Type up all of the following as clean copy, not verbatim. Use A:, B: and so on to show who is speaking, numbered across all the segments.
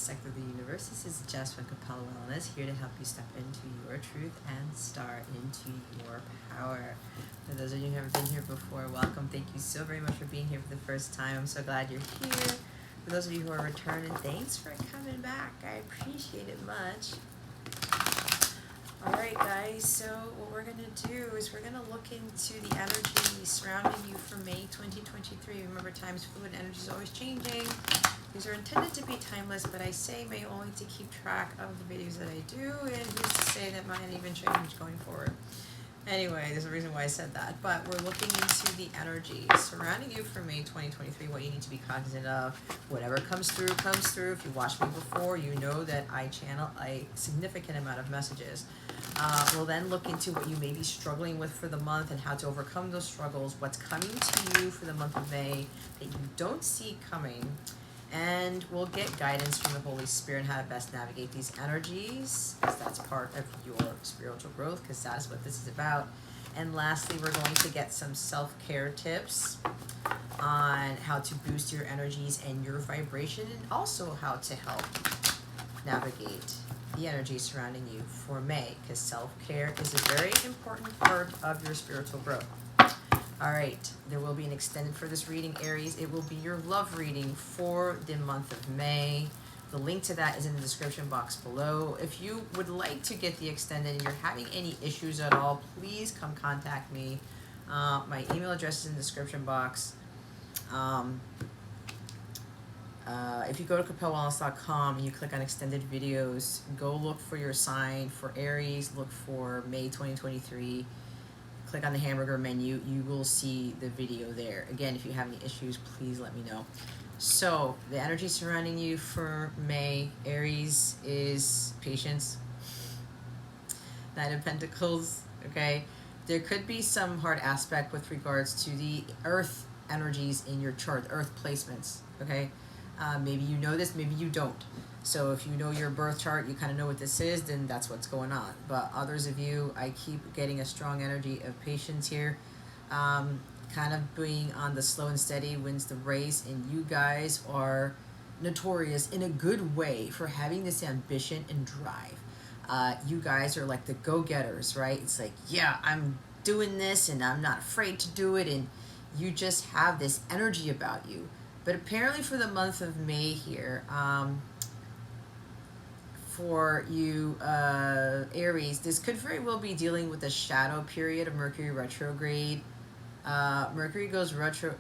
A: intersect with the universe. This is Jess from Capella Wellness, here to help you step into your truth and start into your power. For those of you who have never been here before, welcome. Thank you so very much for being here for the first time. I'm so glad you're here. For those of you who are returning, thanks for coming back. I appreciate it much. Alright guys, so what we're going to do is we're going to look into the energy surrounding you for May 2023. Remember, time's fluid, energy is always changing. These are intended to be timeless, but I say May only to keep track of the videos that I do, and who's to say that might even change going forward. Anyway, there's a reason why I said that, but we're looking into the energy surrounding you for May 2023, what you need to be cognizant of. Whatever comes through, comes through. If you watched me before, you know that I channel a significant amount of messages. We'll then look into what you may be struggling with for the month and how to overcome those struggles, what's coming to you for the month of May that you don't see coming. And we'll get guidance from the Holy Spirit on how to best navigate these energies, because that's part of your spiritual growth, because that is what this is about. And lastly, we're going to get some self-care tips on how to boost your energies and your vibration, and also how to help navigate the energy surrounding you for May, because self-care is a very important part of your spiritual growth. All right, there will be an extended for this reading, Aries. It will be your love reading for the month of May. The link to that is in the description box below. If you would like to get the extended and you're having any issues at all, please come contact me. My email address is in the description box. If you go to capellawellness.com and you click on extended videos, go look for your sign for Aries, look for May 2023. Click on the hamburger menu, you will see the video there. Again, if you have any issues, please let me know. So, the energy surrounding you for May, Aries, is patience. Knight of Pentacles, okay? There could be some hard aspect with regards to the earth energies in your chart, earth placements, okay? Maybe you know this, maybe you don't. So if you know your birth chart, you kind of know what this is, then that's what's going on. But others of you, I keep getting a strong energy of patience here. Kind of being on the slow and steady wins the race, and you guys are notorious in a good way for having this ambition and drive. You guys are like the go-getters, right? It's like, yeah, I'm doing this and I'm not afraid to do it, and you just have this energy about you. But apparently for the month of May here, for you Aries, this could very well be dealing with the shadow period of Mercury retrograde. Mercury goes retro,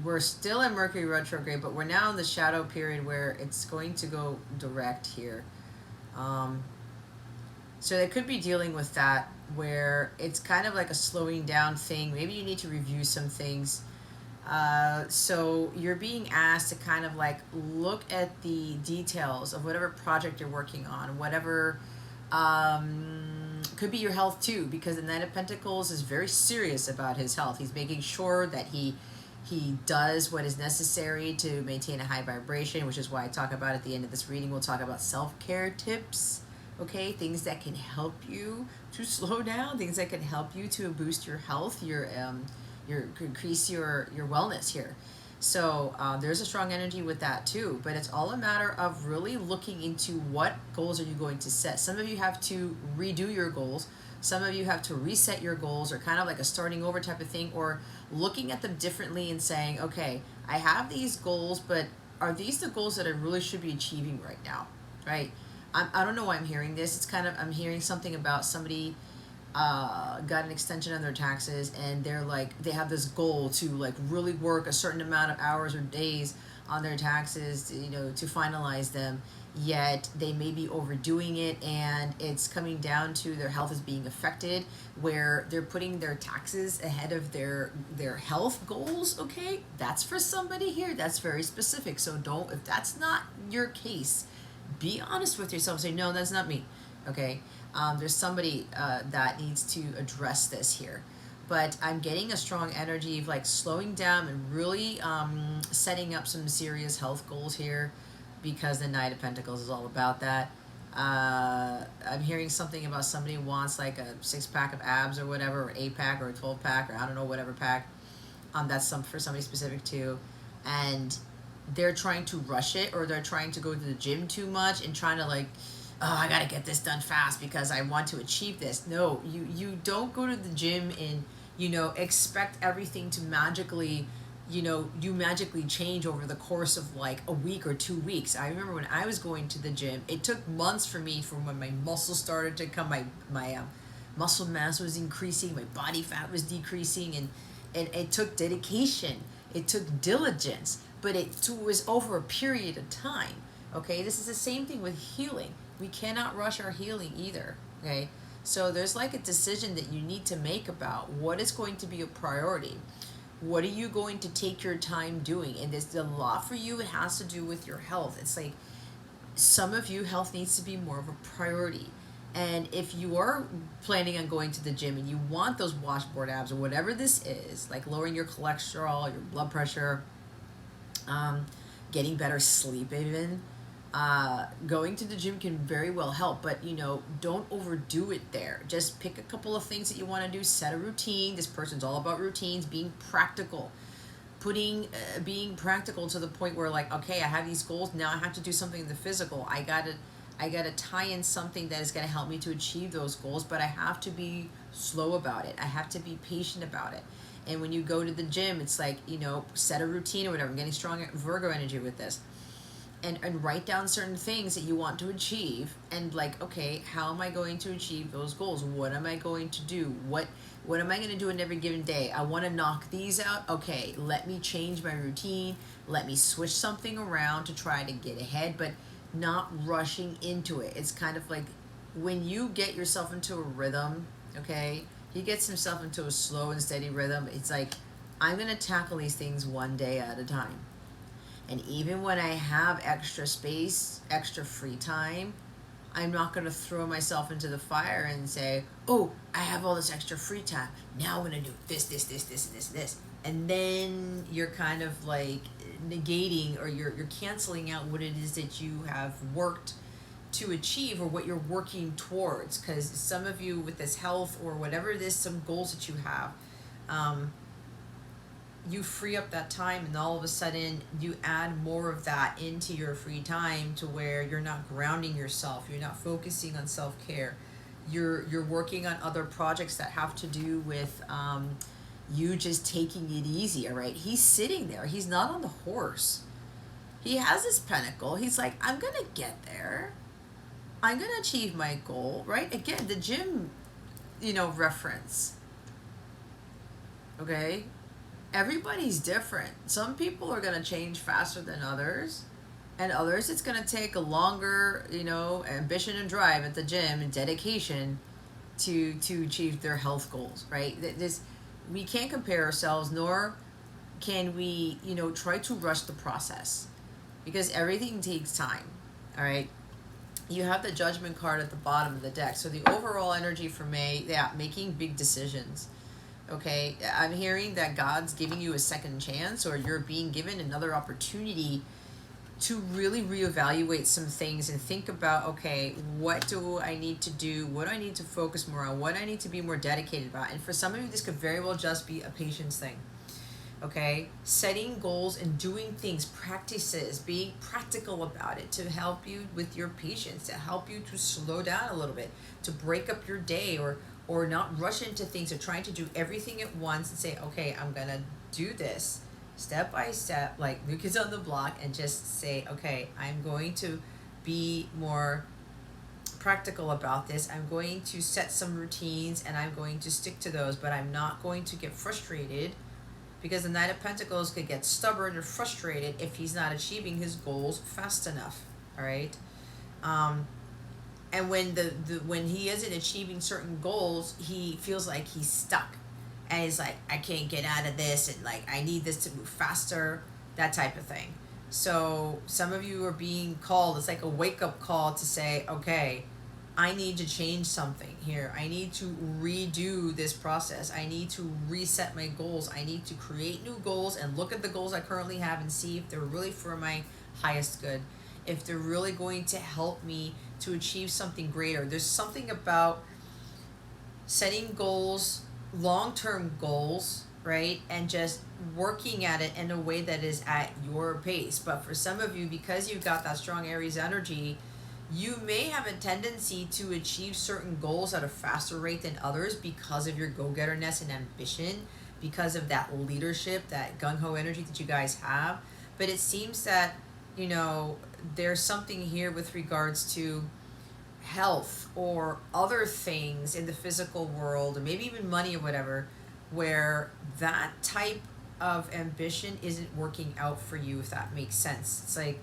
A: we're still in Mercury retrograde, but we're now in the shadow period where it's going to go direct here. So they could be dealing with that, where it's kind of like a slowing down thing. Maybe you need to review some things. So you're being asked to kind of like look at the details of whatever project you're working on, whatever, could be your health too, because the Knight of Pentacles is very serious about his health. He's making sure that he does what is necessary to maintain a high vibration, which is why I talk about at the end of this reading, we'll talk about self-care tips, okay? Things that can help you to slow down, things that can help you to boost your health, your increase your wellness here. So there's a strong energy with that too, but it's all a matter of really looking into what goals are you going to set. Some of you have to redo your goals. Some of you have to reset your goals, or kind of like a starting over type of thing, or looking at them differently and saying, okay, I have these goals, but are these the goals that I really should be achieving right now, right? I don't know why I'm hearing this. It's kind of, I'm hearing something about somebody got an extension on their taxes, and they're like, they have this goal to like really work a certain amount of hours or days on their taxes to, to finalize them, yet they may be overdoing it, and it's coming down to their health is being affected, where they're putting their taxes ahead of their health goals. Okay, that's for somebody here, that's very specific. So don't, if that's not your case, be honest with yourself, say, no, that's not me. Okay, there's somebody that needs to address this here. But I'm getting a strong energy of like slowing down and really setting up some serious health goals here, because the Knight of Pentacles is all about that. I'm hearing something about somebody wants like a 6-pack of abs or whatever, or 8-pack or a 12-pack, or I don't know, whatever pack. That's for somebody specific too. And they're trying to rush it, or they're trying to go to the gym too much and trying to like, oh, I gotta get this done fast because I want to achieve this. No, you don't go to the gym and expect everything to magically, you magically change over the course of like a week or 2 weeks. I remember when I was going to the gym, it took months for me from when my muscles started to come, my muscle mass was increasing, my body fat was decreasing, and it took dedication, it took diligence, but it was over a period of time. Okay, this is the same thing with healing. We cannot rush our healing either. Okay, so there's like a decision that you need to make about what is going to be a priority. What are you going to take your time doing? And there's a lot for you. It has to do with your health. It's like some of you, health needs to be more of a priority. And if you are planning on going to the gym and you want those washboard abs or whatever this is, like lowering your cholesterol, your blood pressure, getting better sleep even, going to the gym can very well help, but don't overdo it there. Just pick a couple of things that you want to do, set a routine. This person's all about routines, being practical, being practical to the point where like, okay, I have these goals, now I have to do something in the physical. I gotta tie in something that is going to help me to achieve those goals, but I have to be slow about it. I have to be patient about it. And when you go to the gym, it's like, set a routine or whatever. I'm getting strong Virgo energy with this. And write down certain things that you want to achieve, and like, okay, how am I going to achieve those goals? What am I going to do? What am I going to do in every given day? I want to knock these out. Okay, let me change my routine. Let me switch something around to try to get ahead, but not rushing into it. It's kind of like when you get yourself into a rhythm, okay? He gets himself into a slow and steady rhythm. It's like, I'm going to tackle these things one day at a time. And even when I have extra space, extra free time, I'm not going to throw myself into the fire and say, oh, I have all this extra free time. Now I'm going to do this, and this. And then you're kind of like negating, or you're canceling out what it is that you have worked to achieve, or what you're working towards. Because some of you with this health or whatever it is, some goals that you have, you free up that time, and all of a sudden you add more of that into your free time, to where you're not grounding yourself, you're not focusing on self-care, you're working on other projects that have to do with you just taking it easy. All right, he's sitting there, he's not on the horse, he has his pentacle, he's like, I'm gonna get there, I'm gonna achieve my goal. Right, again, the gym reference. Okay, everybody's different. Some people are going to change faster than others, and others it's going to take a longer, ambition and drive at the gym and dedication to achieve their health goals, right? This, we can't compare ourselves, nor can we, try to rush the process, because everything takes time. All right. You have the judgment card at the bottom of the deck. So the overall energy for May, making big decisions. Okay, I'm hearing that God's giving you a second chance, or you're being given another opportunity to really reevaluate some things and think about, okay, what do I need to do? What do I need to focus more on? What do I need to be more dedicated about? And for some of you, this could very well just be a patience thing. Okay, setting goals and doing things, practices, being practical about it, to help you with your patience, to help you to slow down a little bit, to break up your day, or not rush into things, or trying to do everything at once and say, okay, I'm gonna do this step by step, like New Kids on the Block, and just say, okay, I'm going to be more practical about this. I'm going to set some routines and I'm going to stick to those, but I'm not going to get frustrated, because the Knight of Pentacles could get stubborn or frustrated if he's not achieving his goals fast enough. All right. And when when he isn't achieving certain goals, he feels like he's stuck, and he's like, I can't get out of this, and like, I need this to move faster, that type of thing. So some of you are being called, it's like a wake-up call to say, okay, I need to change something here. I need to redo this process. I need to reset my goals. I need to create new goals and look at the goals I currently have and see if they're really for my highest good, if they're really going to help me to achieve something greater. There's something about setting goals, long-term goals, right? And just working at it in a way that is at your pace. But for some of you, because you've got that strong Aries energy, you may have a tendency to achieve certain goals at a faster rate than others because of your go-getterness and ambition, because of that leadership, that gung-ho energy that you guys have. But it seems that, you know, there's something here with regards to health or other things in the physical world, or maybe even money or whatever, where that type of ambition isn't working out for you, if that makes sense. It's like,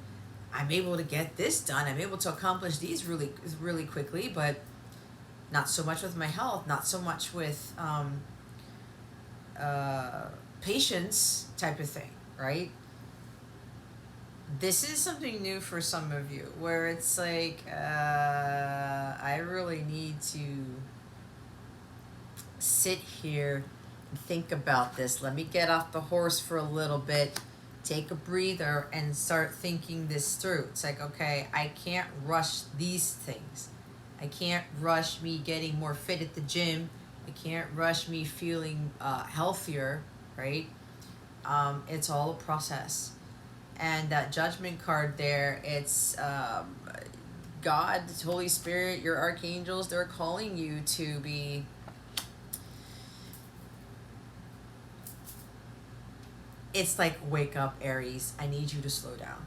A: I'm able to get this done, I'm able to accomplish these really quickly, but not so much with my health, not so much with patience type of thing, right? This is something new for some of you, where it's like, I really need to sit here and think about this. Let me get off the horse for a little bit, take a breather, and start thinking this through. It's like, okay, I can't rush these things. I can't rush me getting more fit at the gym. I can't rush me feeling healthier, right? It's all a process. And that judgment card there, it's God, the Holy Spirit, your archangels, they're calling you to be it's like, wake up, Aries. I need you to slow down.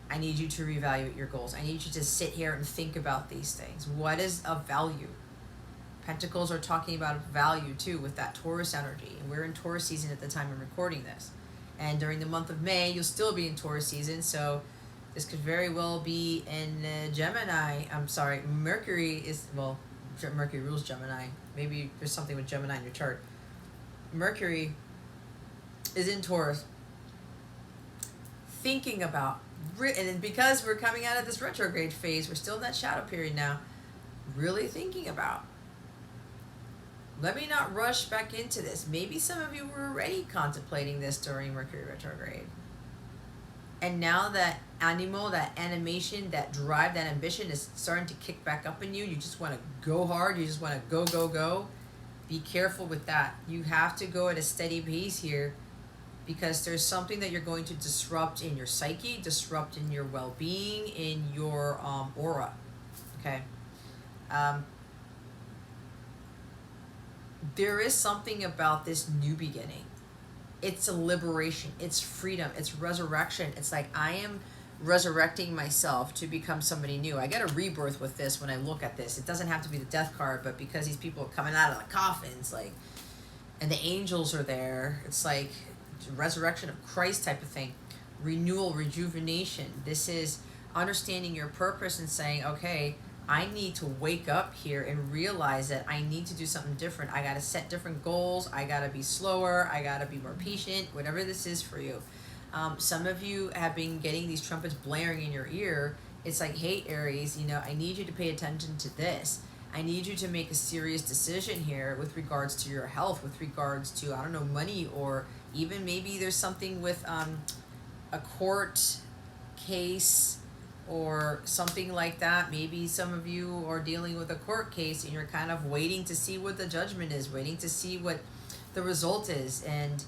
A: I need you to reevaluate your goals. I need you to sit here and think about these things. What is of value? Pentacles are talking about value too with that Taurus energy. And we're in Taurus season at the time I'm recording this. And during the month of May, you'll still be in Taurus season. So this could very well be in Gemini. I'm sorry, Mercury is, well, Mercury rules Gemini. Maybe there's something with Gemini in your chart. Mercury is in Taurus. Thinking about, and because we're coming out of this retrograde phase, we're still in that shadow period now, really thinking about, let me not rush back into this. Maybe some of you were already contemplating this during Mercury retrograde. And now that animo, that animation, that drive, that ambition is starting to kick back up in you. You just want to go hard. You just want to go, go, go. Be careful with that. You have to go at a steady pace here, because there's something that you're going to disrupt in your psyche, disrupt in your well-being, in your aura. Okay. There is something about this new beginning. It's a liberation. It's freedom. It's resurrection. It's like, I am resurrecting myself to become somebody new. I get a rebirth with this when I look at this. It doesn't have to be the death card, but because these people are coming out of the coffins, like, and the angels are there, it's like resurrection of Christ type of thing. Renewal, rejuvenation. This is understanding your purpose and saying, okay, I need to wake up here and realize that I need to do something different. I got to set different goals. I got to be slower. I got to be more patient, whatever this is for you. Some of you have been getting these trumpets blaring in your ear. It's like, hey, Aries, you know, I need you to pay attention to this. I need you to make a serious decision here with regards to your health, with regards to, I don't know, money, or even maybe there's something with a court case or something like that. Maybe some of you are dealing with a court case and you're kind of waiting to see what the judgment is, waiting to see what the result is. And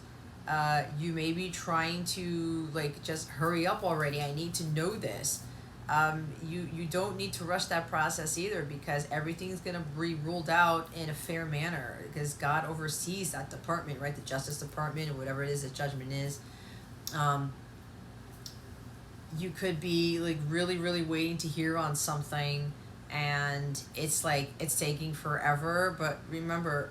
A: you may be trying to, like, just hurry up already. I need to know this. You don't need to rush that process either, because everything's going to be ruled out in a fair manner, because God oversees that department, right? The Justice Department, or whatever it is that judgment is. You could be like really waiting to hear on something, and it's like it's taking forever. But remember,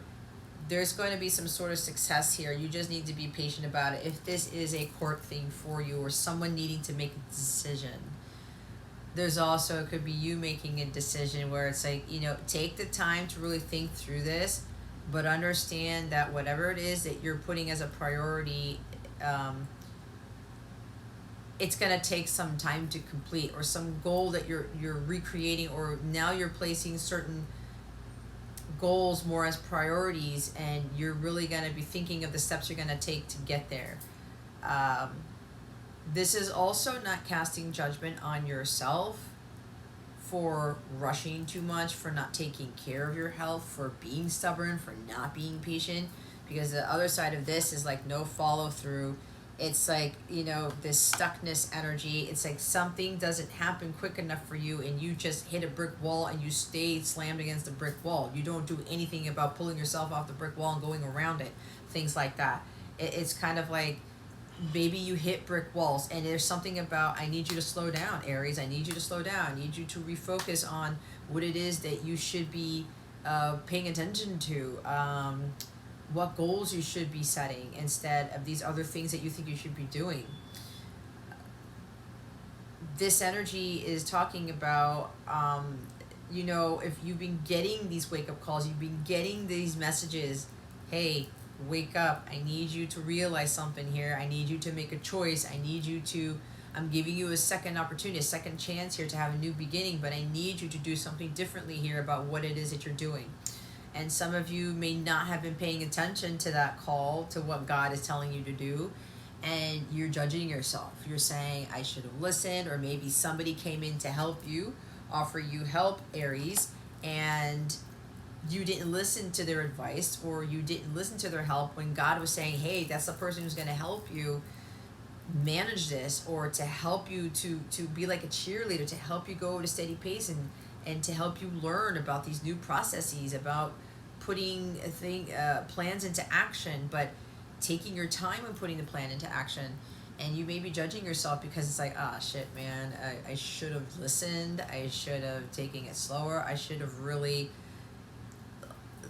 A: there's going to be some sort of success here. You just need to be patient about it. If this is a court thing for you, or someone needing to make a decision, there's also, it could be you making a decision where it's like, you know, take the time to really think through this, but understand that whatever it is that you're putting as a priority, it's going to take some time to complete, or some goal that you're recreating, or now you're placing certain goals more as priorities, and you're really going to be thinking of the steps you're going to take to get there. This is also not casting judgment on yourself for rushing too much, for not taking care of your health, for being stubborn, for not being patient, because the other side of this is like no follow through. It's like, you know, this stuckness energy. It's like something doesn't happen quick enough for you, and you just hit a brick wall and you stay slammed against the brick wall. You don't do anything about pulling yourself off the brick wall and going around it, things like that. It's kind of like maybe you hit brick walls, and there's something about, I need you to slow down, Aries. I need you to slow down. I need you to refocus on what it is that you should be paying attention to. What goals you should be setting instead of these other things that you think you should be doing. This energy is talking about, you know, if you've been getting these wake up calls, you've been getting these messages, hey, wake up. I need you to realize something here. I need you to make a choice. I need you to, I'm giving you a second opportunity, a second chance here to have a new beginning, but I need you to do something differently here about what it is that you're doing. And some of you may not have been paying attention to that call, to what God is telling you to do, and you're judging yourself. You're saying, I should have listened, or maybe somebody came in to help you, offer you help, Aries, and you didn't listen to their advice, or you didn't listen to their help when God was saying, hey, that's the person who's going to help you manage this, or to help you to be like a cheerleader, to help you go at a steady pace, and to help you learn about these new processes, about putting plans into action, but taking your time when putting the plan into action. And you may be judging yourself because it's like, ah, shit, man, I should have listened. I should have taken it slower. I should have really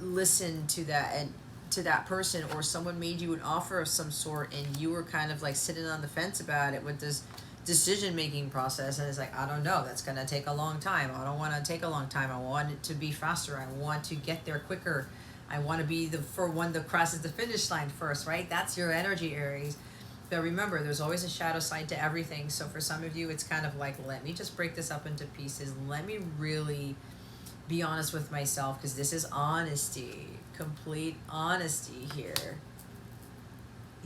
A: listened to that, and to that person, or someone made you an offer of some sort, and you were kind of like sitting on the fence about it with this decision making process, and it's like, I don't know, that's gonna take a long time. I don't want to take a long time. I want it to be faster. I want to get there quicker. I want to be the one that crosses the finish line first, right? That's your energy, Aries. But remember, there's always a shadow side to everything. So for some of you, it's kind of like, let me just break this up into pieces. Let me really be honest with myself, because this is honesty, complete honesty here.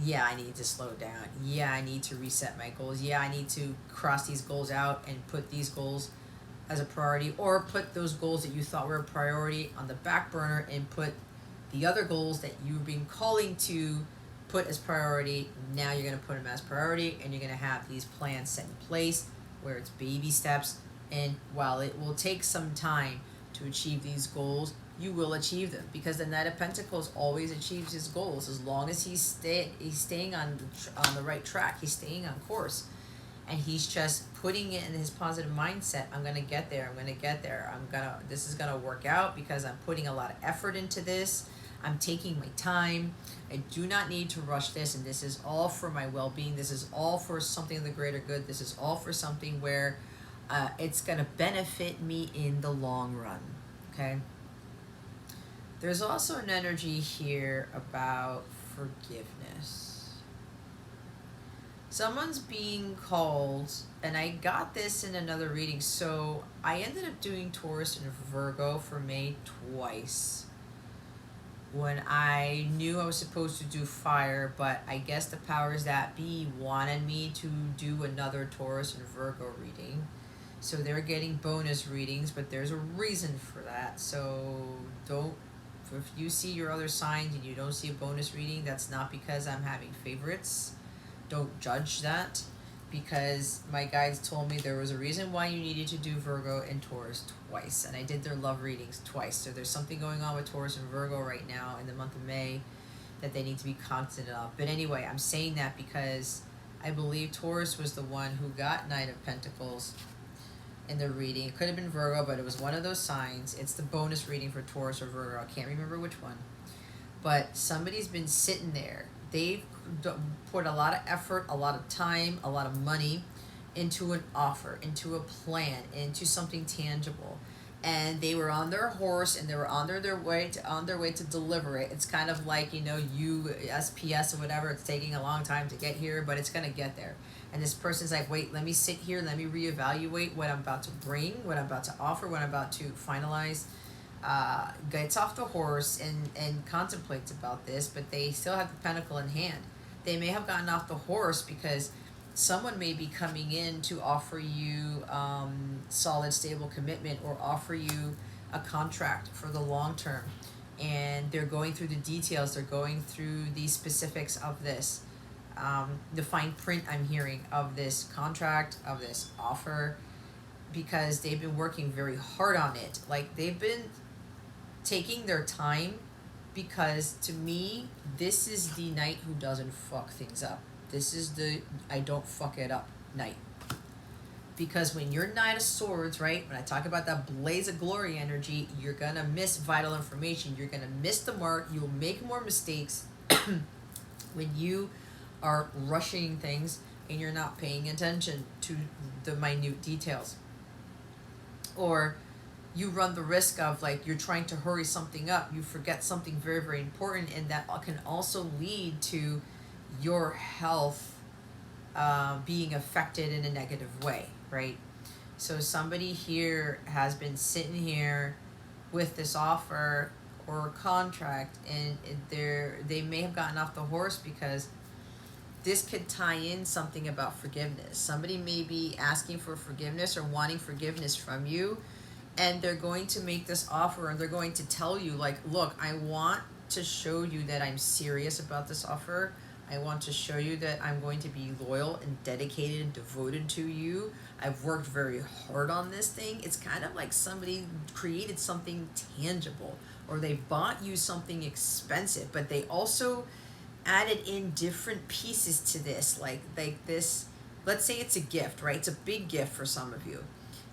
A: Yeah, I need to slow down. Yeah, I need to reset my goals. Yeah, I need to cross these goals out and put these goals as a priority, or put those goals that you thought were a priority on the back burner and put the other goals that you've been calling to put as priority. Now you're going to put them as priority, and you're going to have these plans set in place where it's baby steps. And while it will take some time to achieve these goals, you will achieve them, because the Knight of Pentacles always achieves his goals as long as he's staying on the right track. He's staying on course, and he's just putting it in his positive mindset. I'm gonna get there. I'm gonna get there. This is gonna work out because I'm putting a lot of effort into this. I'm taking my time. I do not need to rush this, and this is all for my well-being. This is all for something of the greater good. This is all for something where it's gonna benefit me in the long run. Okay. There's also an energy here about forgiveness. Someone's being called, and I got this in another reading. So I ended up doing Taurus and Virgo for May twice, when I knew I was supposed to do fire, but I guess the powers that be wanted me to do another Taurus and Virgo reading. So they're getting bonus readings, but there's a reason for that. So if you see your other signs and you don't see a bonus reading, that's not because I'm having favorites. Don't judge that, because my guides told me there was a reason why you needed to do Virgo and Taurus twice, and I did their love readings twice. So there's something going on with Taurus and Virgo right now in the month of May that they need to be cognizant of. But anyway, I'm saying that because I believe Taurus was the one who got Knight of Pentacles in the reading. It could have been Virgo, but it was one of those signs. It's the bonus reading for Taurus or Virgo. I can't remember which one. But somebody's been sitting there. They've put a lot of effort, a lot of time, a lot of money into an offer, into a plan, into something tangible. And they were on their horse, and they were on their way to deliver it. It's kind of like, USPS or whatever. It's taking a long time to get here, but it's going to get there. And this person's like, wait, let me sit here. Let me reevaluate what I'm about to bring, what I'm about to offer, what I'm about to finalize. Gets off the horse and contemplates about this, but they still have the pentacle in hand. They may have gotten off the horse because someone may be coming in to offer you solid, stable commitment, or offer you a contract for the long term. and they're going through the details, they're going through the specifics of this, the fine print I'm hearing of this contract, of this offer, because they've been working very hard on it. Like, they've been taking their time, because to me, this is the knight who doesn't fuck things up. This is the I don't fuck it up knight. Because when you're Knight of Swords, right, when I talk about that blaze of glory energy, you're going to miss vital information. You're going to miss the mark. You'll make more mistakes when you are rushing things and you're not paying attention to the minute details. Or you run the risk of, like, you're trying to hurry something up. You forget something very, very important, and that can also lead to your health being affected in a negative way, right? So somebody here has been sitting here with this offer or contract, and they may have gotten off the horse because this could tie in something about forgiveness. Somebody may be asking for forgiveness or wanting forgiveness from you, and they're going to make this offer, and they're going to tell you, like, look, I want to show you that I'm serious about this offer. I want to show you that I'm going to be loyal and dedicated and devoted to you. I've worked very hard on this thing. It's kind of like somebody created something tangible, or they bought you something expensive, but they also added in different pieces to this. Like this, let's say it's a gift, right? It's a big gift for some of you.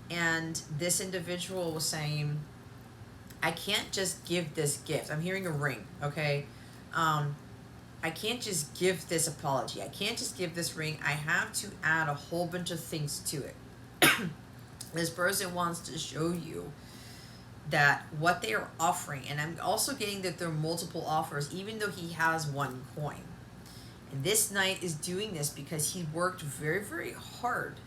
A: And this individual was saying, I can't just give this gift. I'm hearing a ring, okay? I can't just give this apology. I can't just give this ring. I have to add a whole bunch of things to it. This person wants to show you that what they are offering, and I'm also getting that there are multiple offers, even though he has one coin. And this knight is doing this because he worked very, very hard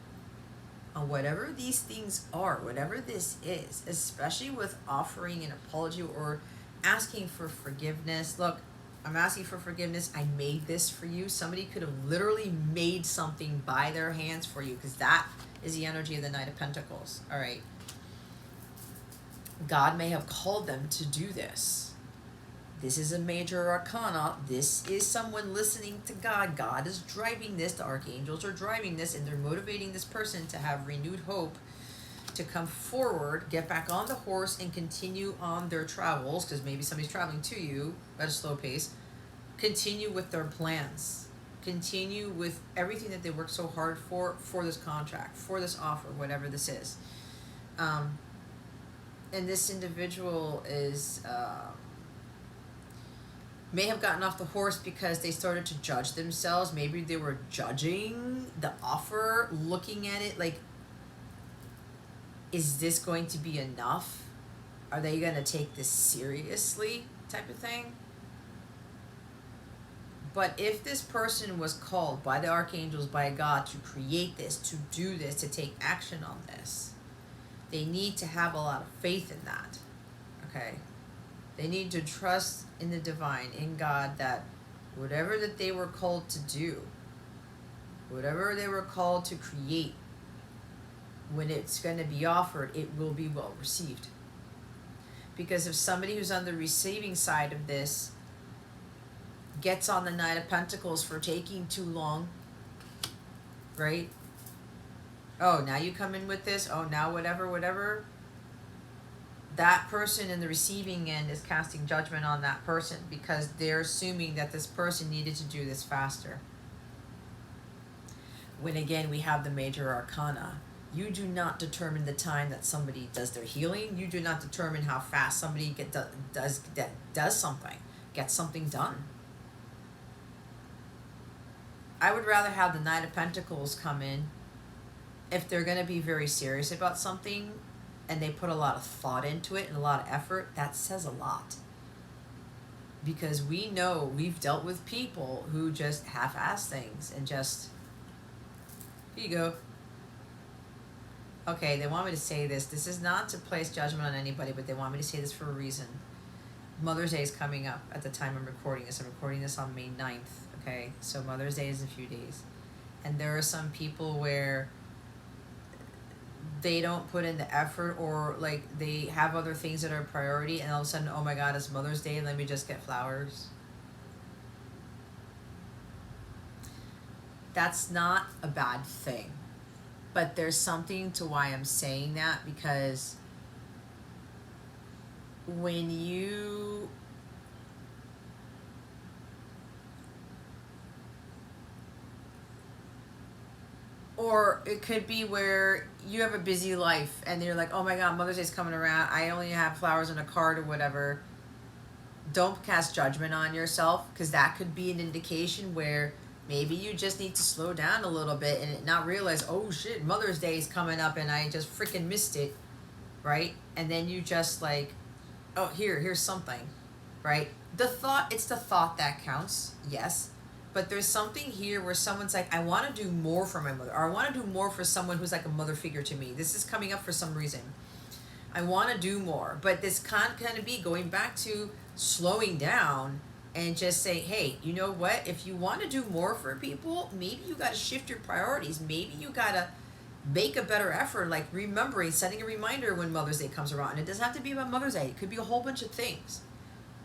A: on whatever these things are, whatever this is, especially with offering an apology or asking for forgiveness. Look, I'm asking for forgiveness. I made this for you. Somebody could have literally made something by their hands for you, because that is the energy of the Knight of Pentacles. All right. God may have called them to do this. This is a major arcana. This is someone listening to God. God is driving this. The archangels are driving this, and they're motivating this person to have renewed hope, to come forward, get back on the horse, and continue on their travels, because maybe somebody's traveling to you at a slow pace. Continue with their plans. Continue with everything that they worked so hard for this contract, for this offer, whatever this is. And this individual is may have gotten off the horse because they started to judge themselves. Maybe they were judging the offer, looking at it like, is this going to be enough? Are they going to take this seriously, type of thing? But if this person was called by the archangels, by God, to create this, to do this, to take action on this, they need to have a lot of faith in that, okay? They need to trust in the divine, in God, that whatever that they were called to do, whatever they were called to create, when it's going to be offered, it will be well received. Because if somebody who's on the receiving side of this gets on the Knight of Pentacles for taking too long, right? Oh, now you come in with this. Oh, now whatever. That person in the receiving end is casting judgment on that person, because they're assuming that this person needed to do this faster. When again, we have the major arcana. You do not determine the time that somebody does their healing. You do not determine how fast somebody does something, gets something done. I would rather have the Knight of Pentacles come in if they're going to be very serious about something and they put a lot of thought into it and a lot of effort. That says a lot. Because we know, we've dealt with people who just half-ass things and just, here you go. Okay, they want me to say this. This is not to place judgment on anybody, but they want me to say this for a reason. Mother's Day is coming up at the time I'm recording this. I'm recording this on May 9th, okay? So Mother's Day is in a few days. And there are some people where they don't put in the effort, or like they have other things that are a priority, and all of a sudden, oh my God, it's Mother's Day, let me just get flowers. That's not a bad thing. But there's something to why I'm saying that, because when you or it could be where you have a busy life and you're like, oh my God, Mother's Day's coming around, I only have flowers in a card or whatever. Don't cast judgment on yourself, because that could be an indication where maybe you just need to slow down a little bit and not realize, oh shit, Mother's Day is coming up and I just freaking missed it, right? And then you just like, oh, here's something, right? It's the thought that counts, yes. But there's something here where someone's like, I want to do more for my mother, or I want to do more for someone who's like a mother figure to me. This is coming up for some reason. I want to do more. But this can't kind of be going back to slowing down and just say, hey, you know what? If you want to do more for people, maybe you got to shift your priorities. Maybe you got to make a better effort, like remembering, setting a reminder when Mother's Day comes around. And it doesn't have to be about Mother's Day. It could be a whole bunch of things,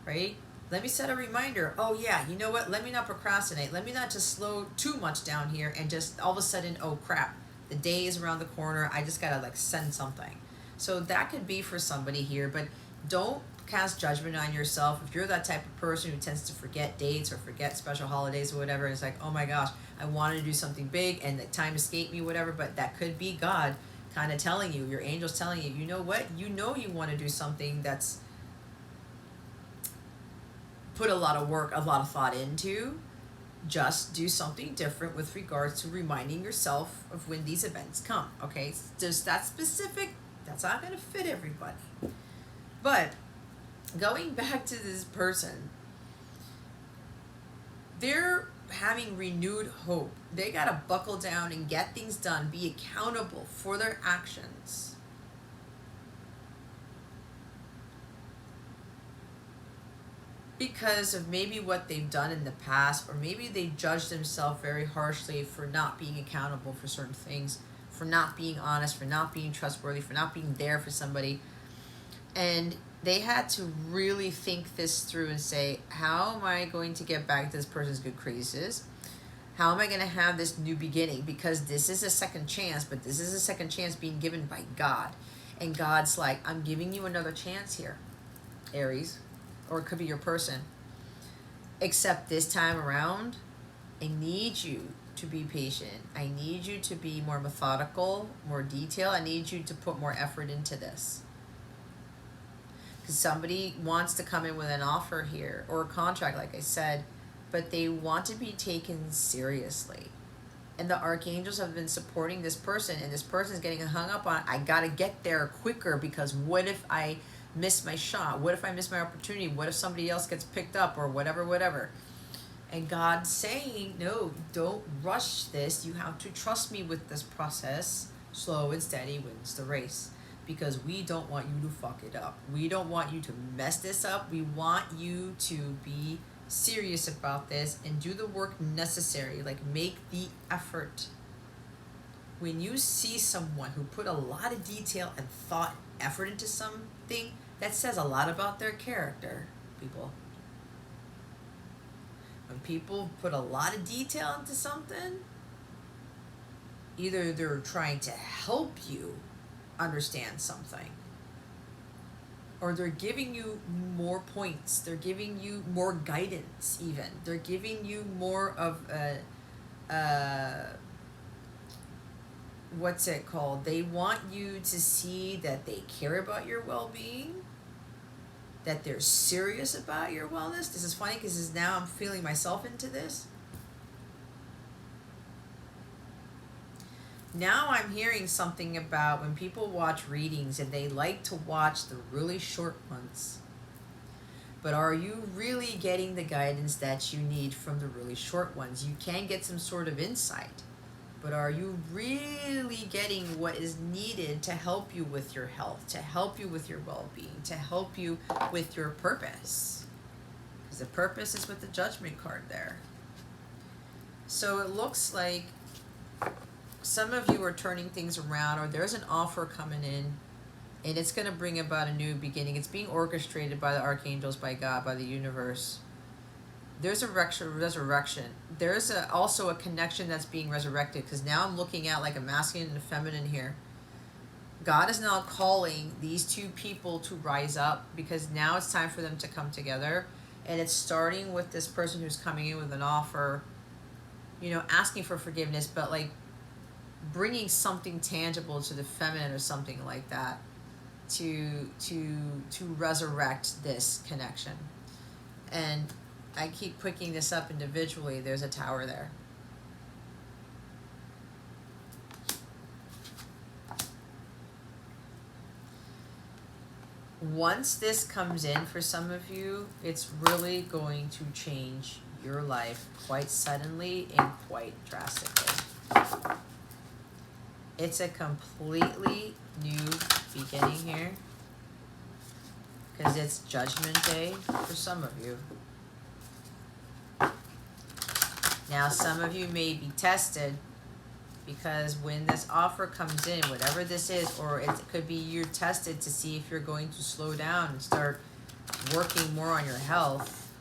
A: right? Let me set a reminder. Oh yeah, you know what? Let me not procrastinate. Let me not just slow too much down here and just all of a sudden, oh crap, the day is around the corner. I just gotta like send something. So that could be for somebody here, but don't cast judgment on yourself. If you're that type of person who tends to forget dates or forget special holidays or whatever, it's like, oh my gosh, I wanted to do something big and the time escaped me, whatever, but that could be God kind of telling you, your angels telling you, you know what? You know you want to do something that's put a lot of work, a lot of thought into. Just do something different with regards to reminding yourself of when these events come, okay? Just that specific, that's not going to fit everybody. But going back to this person, they're having renewed hope. They got to buckle down and get things done, be accountable for their actions. Because of maybe what they've done in the past, or maybe they judged themselves very harshly for not being accountable for certain things, for not being honest, for not being trustworthy, for not being there for somebody. And they had to really think this through and say, how am I going to get back to this person's good graces? How am I going to have this new beginning? Because this is a second chance, but this is a second chance being given by God. And God's like, I'm giving you another chance here, Aries. Or it could be your person. Except this time around, I need you to be patient. I need you to be more methodical, more detailed. I need you to put more effort into this. Because somebody wants to come in with an offer here, or a contract, like I said, but they want to be taken seriously. And the archangels have been supporting this person, and this person is getting hung up on, I got to get there quicker, because what if I miss my shot? What if I miss my opportunity? What if somebody else gets picked up, or whatever? And God's saying, no, don't rush this. You have to trust me with this process. Slow and steady wins the race, because we don't want you to fuck it up. We don't want you to mess this up. We want you to be serious about this and do the work necessary. Like, make the effort. When you see someone who put a lot of detail and thought, effort into something, that says a lot about their character, people. When people put a lot of detail into something, either they're trying to help you understand something, or they're giving you more points, they're giving you more guidance even. They're giving you more of a what's it called? They want you to see that they care about your well-being, that they're serious about your wellness. This is funny because now I'm feeling myself into this. Now I'm hearing something about when people watch readings and they like to watch the really short ones. But are you really getting the guidance that you need from the really short ones? You can get some sort of insight. But are you really getting what is needed to help you with your health, to help you with your well-being, to help you with your purpose? Because the purpose is with the Judgment card there. So it looks like some of you are turning things around, or there's an offer coming in, and it's going to bring about a new beginning. It's being orchestrated by the archangels, by God, by the universe. There's a resurrection. There's also a connection that's being resurrected, because now I'm looking at like a masculine and a feminine here. God is now calling these two people to rise up, because now it's time for them to come together. And it's starting with this person who's coming in with an offer, asking for forgiveness, but like bringing something tangible to the feminine or something like that to resurrect this connection. And I keep picking this up individually. There's a tower there. Once this comes in for some of you, it's really going to change your life quite suddenly and quite drastically. It's a completely new beginning here, because it's Judgment Day for some of you. Now, some of you may be tested, because when this offer comes in, whatever this is, or it could be you're tested to see if you're going to slow down and start working more on your health.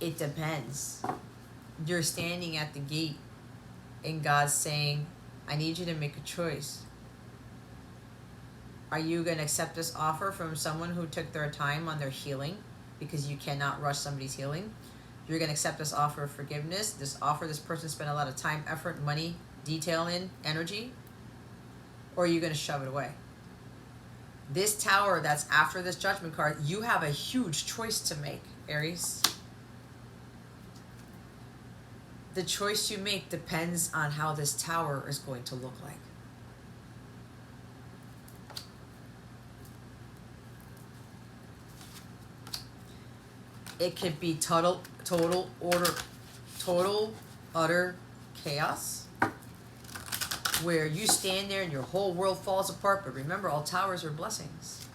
A: It depends. You're standing at the gate, and God's saying, I need you to make a choice. Are you going to accept this offer from someone who took their time on their healing, because you cannot rush somebody's healing? You're going to accept this offer of forgiveness, this person spent a lot of time, effort, money, detail in, energy, or are you going to shove it away? This tower that's after this Judgment card, you have a huge choice to make, Aries. The choice you make depends on how this tower is going to look like. It could be total utter chaos, where you stand there and your whole world falls apart. But remember, all towers are blessings.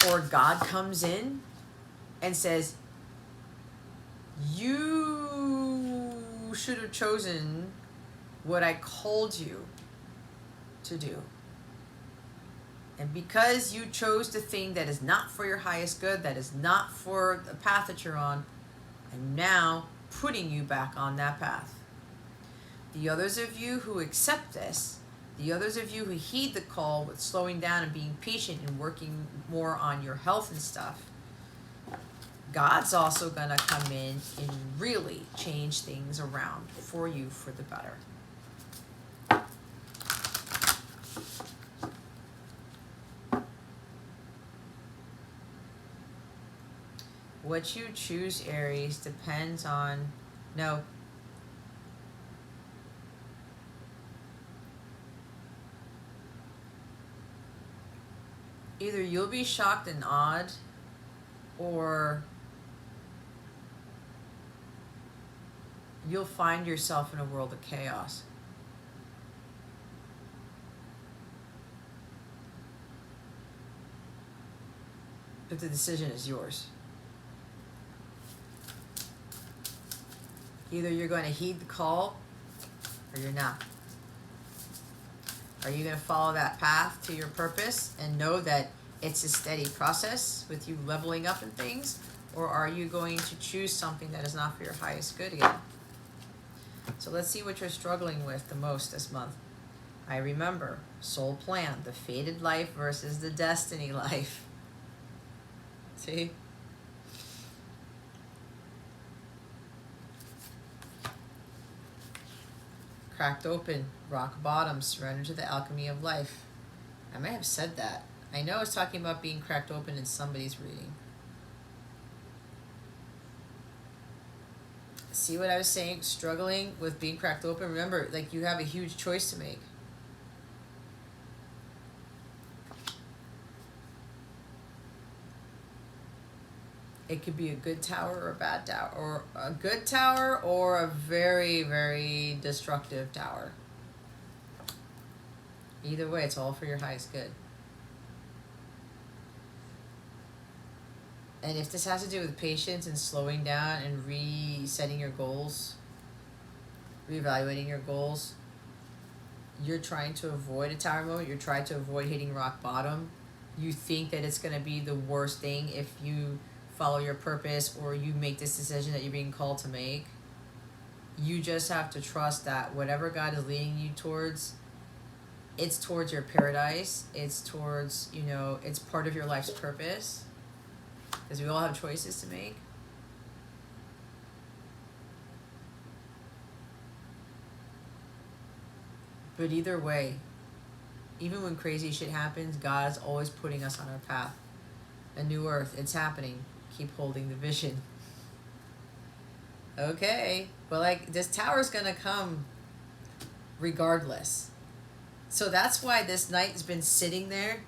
A: Or God comes in and says, you should have chosen what I called you to do. And because you chose the thing that is not for your highest good, that is not for the path that you're on, I'm now putting you back on that path. The others of you who accept this, the others of you who heed the call with slowing down and being patient and working more on your health and stuff, God's also going to come in and really change things around for you for the better. What you choose, Aries, depends on... No. Either you'll be shocked and awed, or you'll find yourself in a world of chaos. But the decision is yours. Either you're going to heed the call, or you're not. Are you going to follow that path to your purpose and know that it's a steady process with you leveling up in things? Or are you going to choose something that is not for your highest good again? So let's see what you're struggling with the most this month. I remember, soul plan, the fated life versus the destiny life. See? Cracked open, rock bottom, surrender to the alchemy of life. I may have said that. I know I was talking about being cracked open in somebody's reading. See what I was saying? Struggling with being cracked open. Remember, like, you have a huge choice to make. It could be a good tower or a bad tower, or a good tower or a very, very destructive tower. Either way, it's all for your highest good. And if this has to do with patience and slowing down and resetting your goals, reevaluating your goals. You're trying to avoid a tower moment. You're trying to avoid hitting rock bottom. You think that it's going to be the worst thing if you follow your purpose or you make this decision that you're being called to make. You just have to trust that whatever God is leading you towards, it's towards your paradise. It's towards, it's part of your life's purpose. Because we all have choices to make. But either way, even when crazy shit happens, God's always putting us on our path. A new earth, it's happening. Keep holding the vision. Okay, well, this tower's gonna come regardless. So that's why this knight's been sitting there.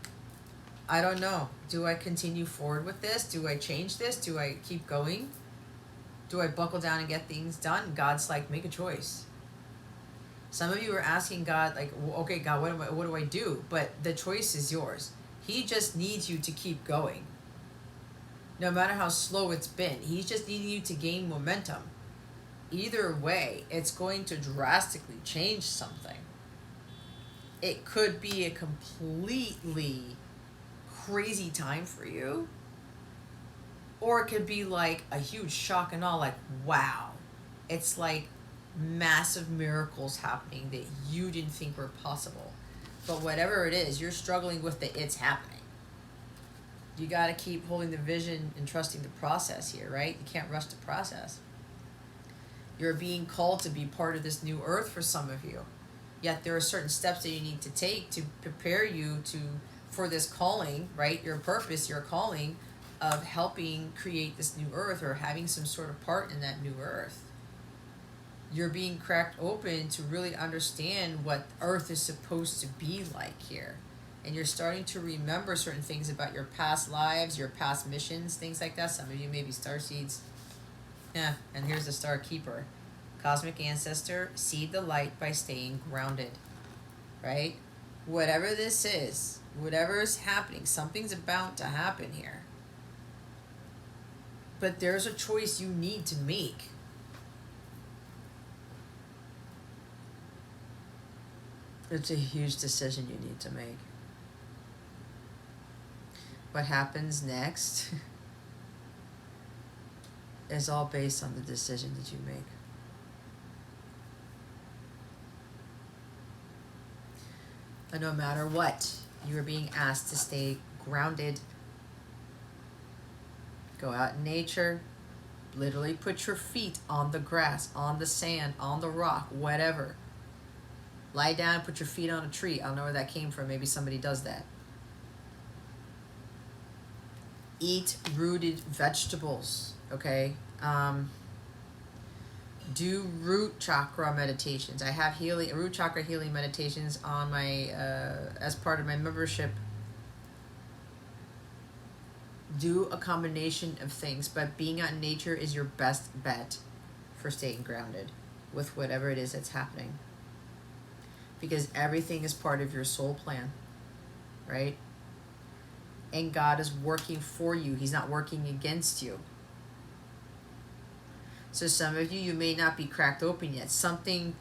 A: I don't know. Do I continue forward with this? Do I change this? Do I keep going? Do I buckle down and get things done? God's like, make a choice. Some of you are asking God, okay, God, what do I do? But the choice is yours. He just needs you to keep going. No matter how slow it's been, he's just needing you to gain momentum. Either way, it's going to drastically change something. It could be a completely crazy time for you, or it could be like a huge shock and awe, wow. It's like massive miracles happening that you didn't think were possible. But whatever it is, you're struggling with it's happening. You got to keep holding the vision and trusting the process here, right? You can't rush the process. You're being called to be part of this new earth for some of you. Yet there are certain steps that you need to take to prepare you for this calling, right? Your purpose, your calling of helping create this new earth or having some sort of part in that new earth. You're being cracked open to really understand what earth is supposed to be like here. And you're starting to remember certain things about your past lives, your past missions, things like that. Some of you may be starseeds. Yeah, and here's the Star Keeper. Cosmic Ancestor, seed the light by staying grounded. Right? Whatever this is, whatever is happening, something's about to happen here. But there's a choice you need to make. It's a huge decision you need to make. What happens next is all based on the decision that you make. But no matter what, you are being asked to stay grounded. Go out in nature. Literally put your feet on the grass, on the sand, on the rock, whatever. Lie down and put your feet on a tree. I don't know where that came from. Maybe somebody does that. Eat rooted vegetables, okay? Do root chakra meditations. I have root chakra healing meditations on my as part of my membership. Do a combination of things, but being out in nature is your best bet for staying grounded with whatever it is that's happening. Because everything is part of your soul plan, right? And God is working for you. He's not working against you. So some of you, you may not be cracked open yet. Something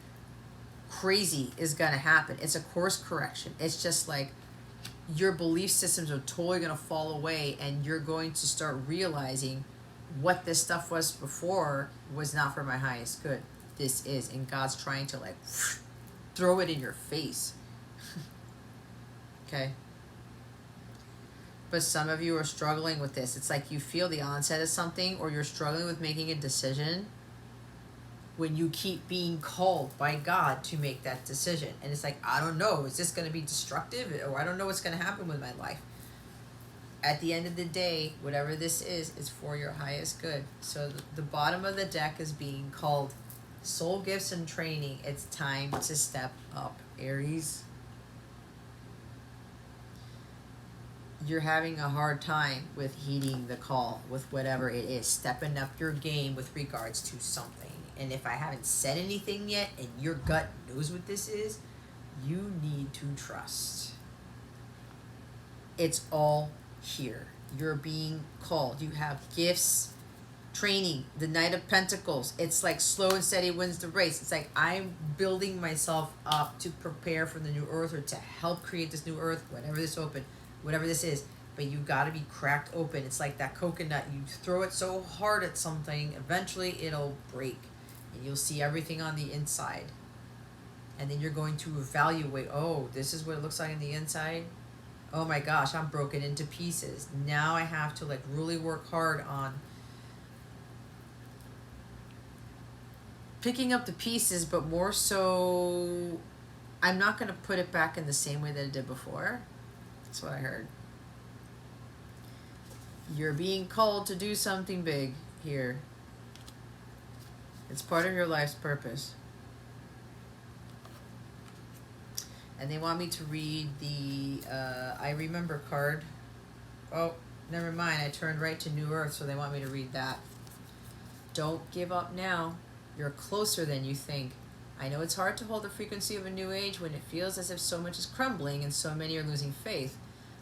A: crazy is going to happen. It's a course correction. It's just like your belief systems are totally going to fall away, and you're going to start realizing what this stuff was before was not for my highest good. This is, and God's trying to throw it in your face. Okay? But some of you are struggling with this. It's like you feel the onset of something, or you're struggling with making a decision when you keep being called by God to make that decision. And it's like, I don't know, is this going to be destructive? Or I don't know what's going to happen with my life. At the end of the day, whatever this is for your highest good. So the bottom of the deck is being called soul gifts and training. It's time to step up, Aries. You're having a hard time with heeding the call, with whatever it is, stepping up your game with regards to something. And if I haven't said anything yet and your gut knows what this is, you need to trust. It's all here. You're being called. You have gifts Training, the Knight of Pentacles. It's like slow and steady wins the race. It's like I'm building myself up to prepare for the new earth, or to help create this new earth, whatever this is. But you got to be cracked open. It's like that coconut. You throw it so hard at something, eventually it'll break. And you'll see everything on the inside. And then you're going to evaluate, oh, this is what it looks like on the inside. Oh my gosh, I'm broken into pieces. Now I have to like really work hard on picking up the pieces, but more so, I'm not going to put it back in the same way that it did before. That's what I heard. You're being called to do something big here. It's part of your life's purpose. And they want me to read the I Remember card. Oh, never mind. I turned right to New Earth, so they want me to read that. Don't give up now. You're closer than you think. I know it's hard to hold the frequency of a new age when it feels as if so much is crumbling and so many are losing faith.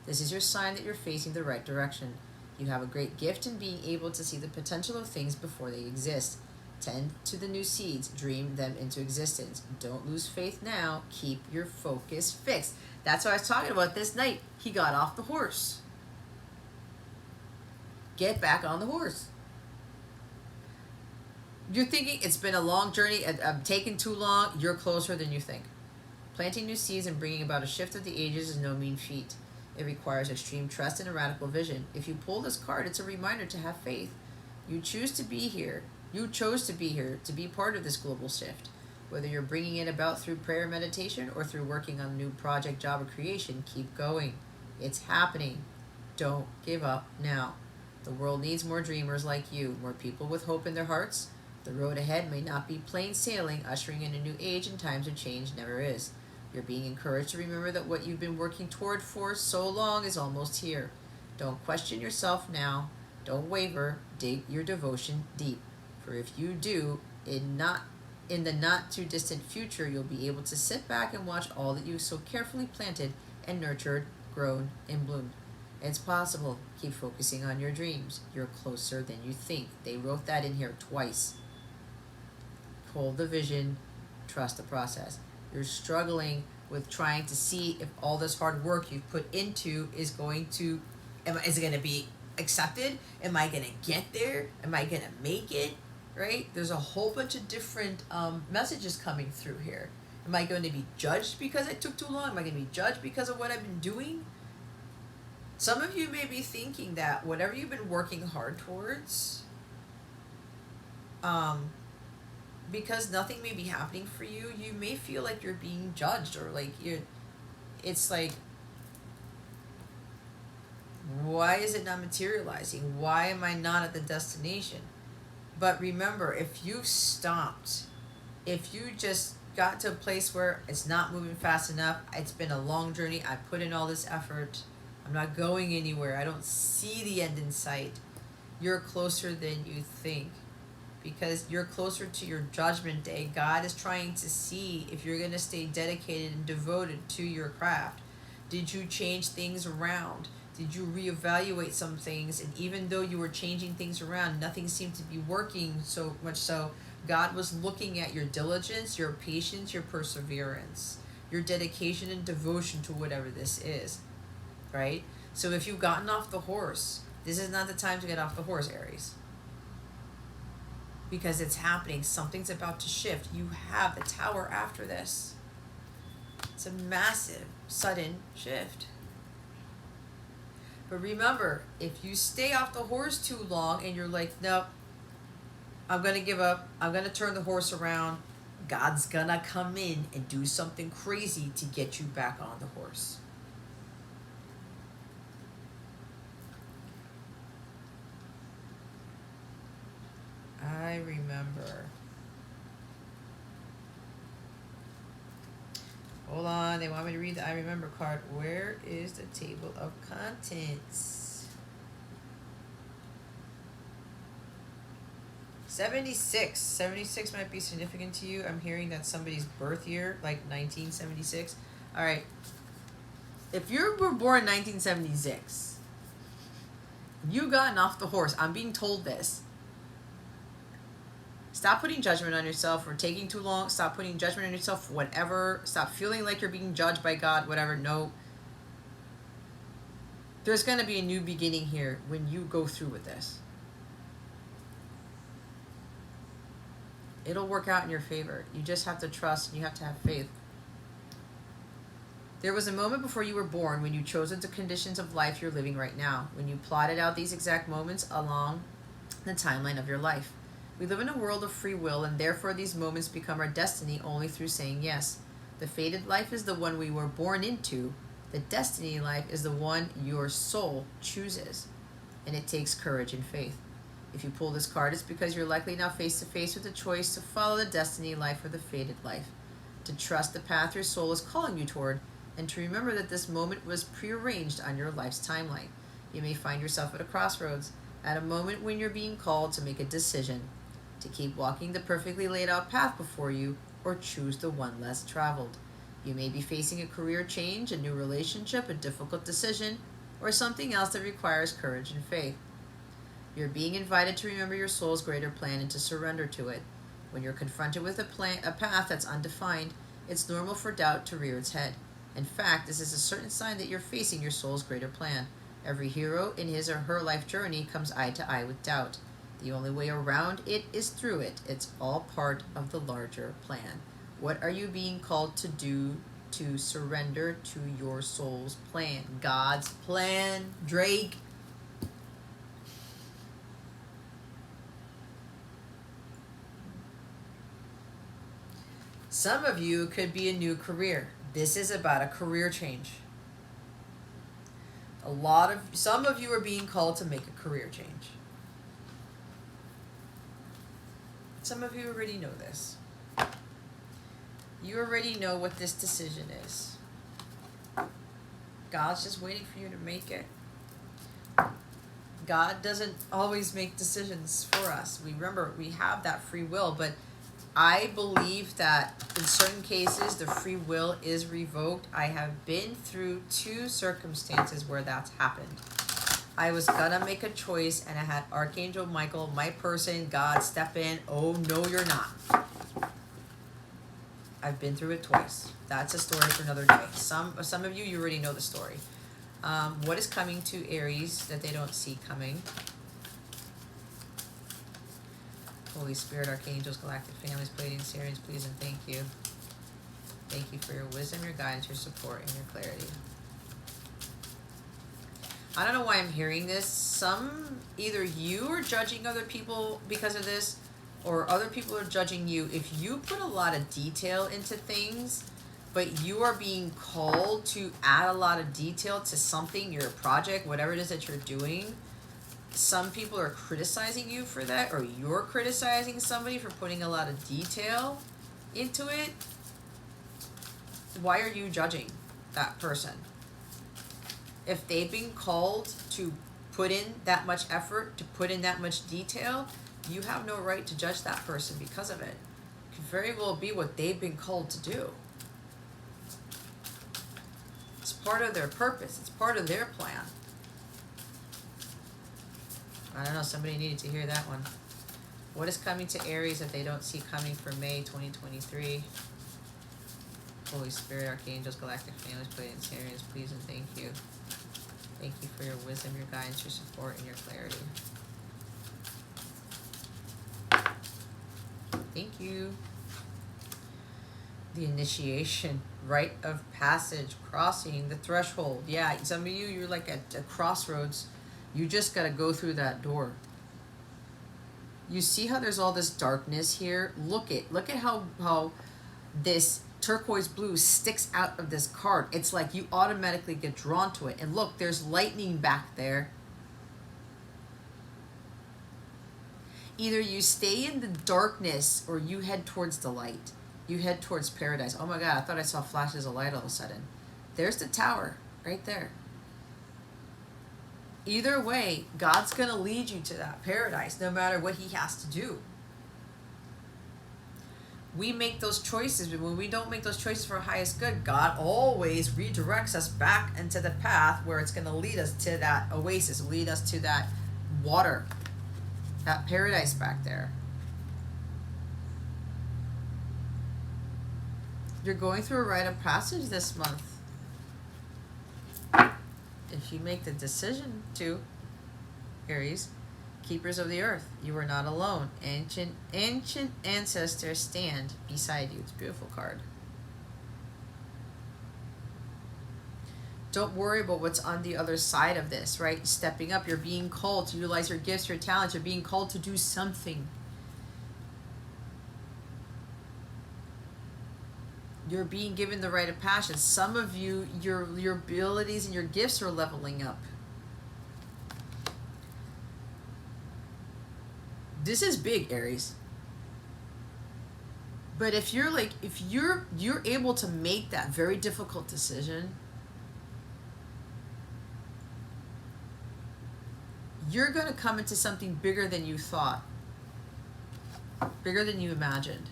A: This is your sign that you're facing the right direction. You have a great gift in being able to see the potential of things before they exist. Tend to the new seeds. Dream them into existence. Don't lose faith now. Keep your focus fixed. That's what I was talking about this night. He got off the horse. Get back on the horse. You're thinking it's been a long journey, I'm taking too long. You're closer than you think. Planting new seeds and bringing about a shift of the ages is no mean feat. It requires extreme trust and a radical vision. If you pull this card, it's a reminder to have faith. You choose to be here. You chose to be here to be part of this global shift. Whether you're bringing it about through prayer and meditation or through working on a new project, job, or creation, keep going. It's happening. Don't give up now. The world needs more dreamers like you, more people with hope in their hearts. The road ahead may not be plain sailing, ushering in a new age, and times of change never is. You're being encouraged to remember that what you've been working toward for so long is almost here. Don't question yourself now. Don't waver. Dig your devotion deep. For if you do, in the not too distant future, you'll be able to sit back and watch all that you so carefully planted and nurtured, grown, and bloomed. It's possible. Keep focusing on your dreams. You're closer than you think. They wrote that in here twice. Hold the vision, trust the process. You're struggling with trying to see if all this hard work you've put into is it going to be accepted? Am I going to get there? Am I going to make it? Right? There's a whole bunch of different messages coming through here. Am I going to be judged because it took too long? Am I going to be judged because of what I've been doing? Some of you may be thinking that whatever you've been working hard towards, because nothing may be happening for you, you may feel like you're being judged, or like it's like, why is it not materializing? Why am I not at the destination? But remember, if you stopped, if you just got to a place where it's not moving fast enough, it's been a long journey, I put in all this effort, I'm not going anywhere, I don't see the end in sight, you're closer than you think. Because you're closer to your judgment day. God is trying to see if you're going to stay dedicated and devoted to your craft. Did you change things around? Did you reevaluate some things? And even though you were changing things around, nothing seemed to be working so much so. God was looking at your diligence, your patience, your perseverance, your dedication and devotion to whatever this is. Right? So if you've gotten off the horse, this is not the time to get off the horse, Aries. Because it's happening. Something's about to shift. You have the Tower after this. It's a massive, sudden shift. But remember, if you stay off the horse too long and you're like, nope, I'm going to give up, I'm going to turn the horse around, God's going to come in and do something crazy to get you back on the horse. I remember. Hold on, they want me to read the I Remember card. Where is the table of contents? 76. 76 might be significant to you. I'm hearing that somebody's birth year, like 1976. All right. If you were born in 1976, you've gotten off the horse. I'm being told this. Stop putting judgment on yourself for taking too long. Stop putting judgment on yourself for whatever. Stop feeling like you're being judged by God, whatever. No. There's going to be a new beginning here when you go through with this. It'll work out in your favor. You just have to trust and you have to have faith. There was a moment before you were born when you chose the conditions of life you're living right now, when you plotted out these exact moments along the timeline of your life. We live in a world of free will, and therefore these moments become our destiny only through saying yes. The fated life is the one we were born into. The destiny life is the one your soul chooses, and it takes courage and faith. If you pull this card, it's because you're likely now face to face with the choice to follow the destiny life or the fated life, to trust the path your soul is calling you toward, and to remember that this moment was prearranged on your life's timeline. You may find yourself at a crossroads, at a moment when you're being called to make a decision, to keep walking the perfectly laid out path before you, or choose the one less traveled. You may be facing a career change, a new relationship, a difficult decision, or something else that requires courage and faith. You're being invited to remember your soul's greater plan and to surrender to it. When you're confronted with a path that's undefined, it's normal for doubt to rear its head. In fact, this is a certain sign that you're facing your soul's greater plan. Every hero in his or her life journey comes eye to eye with doubt. The only way around it is through it. It's all part of the larger plan. What are you being called to do to surrender to your soul's plan? God's plan, Drake. Some of you could be a new career. This is about a career change. Some of you are being called to make a career change. Some of you already know this. You already know what this decision is. God's just waiting for you to make it. God doesn't always make decisions for us. Remember, we have that free will, but I believe that in certain cases, the free will is revoked. I have been through 2 circumstances where that's happened. I was gonna make a choice, and I had Archangel Michael, my person, God, step in. Oh, no, you're not. I've been through it twice. That's a story for another day. Some of you already know the story. What is coming to Aries that they don't see coming? Holy Spirit, Archangels, Galactic Families, Pleiadians, Aries, please and thank you. Thank you for your wisdom, your guidance, your support, and your clarity. I don't know why I'm hearing this. Either you are judging other people because of this, or other people are judging you. If you put a lot of detail into things, but you are being called to add a lot of detail to something, your project, whatever it is that you're doing, some people are criticizing you for that, or you're criticizing somebody for putting a lot of detail into it. Why are you judging that person? If they've been called to put in that much effort, to put in that much detail, you have no right to judge that person because of it. It could very well be what they've been called to do. It's part of their purpose. It's part of their plan. I don't know, somebody needed to hear that one. What is coming to Aries that they don't see coming for May 2023? Holy Spirit, Archangels, Galactic Families, Pleiadians, Aries, please and thank you. Thank you for your wisdom, your guidance, your support, and your clarity. Thank you. The initiation, rite of passage, crossing the threshold. Yeah, some of you, you're like at a crossroads. You just got to go through that door. You see how there's all this darkness here? Look at how this turquoise blue sticks out of this card. It's like you automatically get drawn to it. And look, there's lightning back there. Either you stay in the darkness or you head towards the light. You head towards paradise. Oh my God, I thought I saw flashes of light all of a sudden. There's the tower right there. Either way, God's going to lead you to that paradise no matter what he has to do. We make those choices, but when we don't make those choices for our highest good, God always redirects us back into the path where it's going to lead us to that oasis, lead us to that water, that paradise back there. You're going through a rite of passage this month. If you make the decision to, Aries, keepers of the earth, you are not alone. Ancient ancestors stand beside you. It's a beautiful card. Don't worry about what's on the other side of this, right? Stepping up, you're being called to utilize your gifts, your talents. You're being called to do something. You're being given the rite of passage. Some of you, your abilities and your gifts are leveling up. This is big, Aries. But if you're like, if you're able to make that very difficult decision, you're going to come into something bigger than you thought, bigger than you imagined.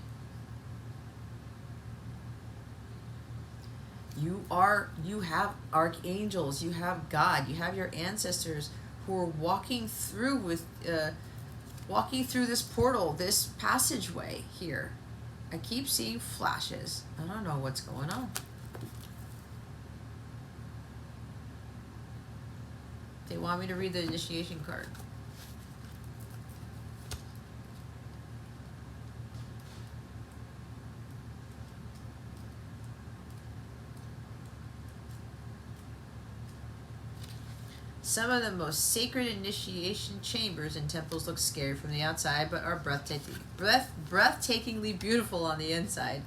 A: You have archangels, you have God, you have your ancestors who are walking through this portal, this passageway here. I keep seeing flashes. I don't know what's going on. They want me to read the initiation card. Some of the most sacred initiation chambers and temples look scary from the outside, but are breathtakingly beautiful on the inside.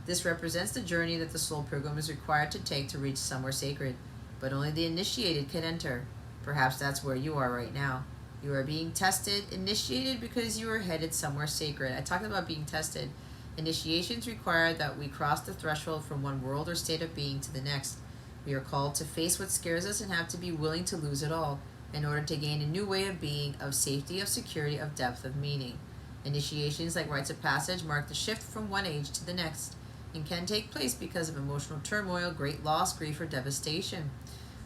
A: This represents the journey that the soul pilgrim is required to take to reach somewhere sacred, but only the initiated can enter. Perhaps that's where you are right now. You are being tested, initiated because you are headed somewhere sacred. I talked about being tested. Initiations require that we cross the threshold from one world or state of being to the next. We are called to face what scares us and have to be willing to lose it all in order to gain a new way of being, of safety, of security, of depth, of meaning. Initiations, like rites of passage, mark the shift from one age to the next and can take place because of emotional turmoil, great loss, grief, or devastation.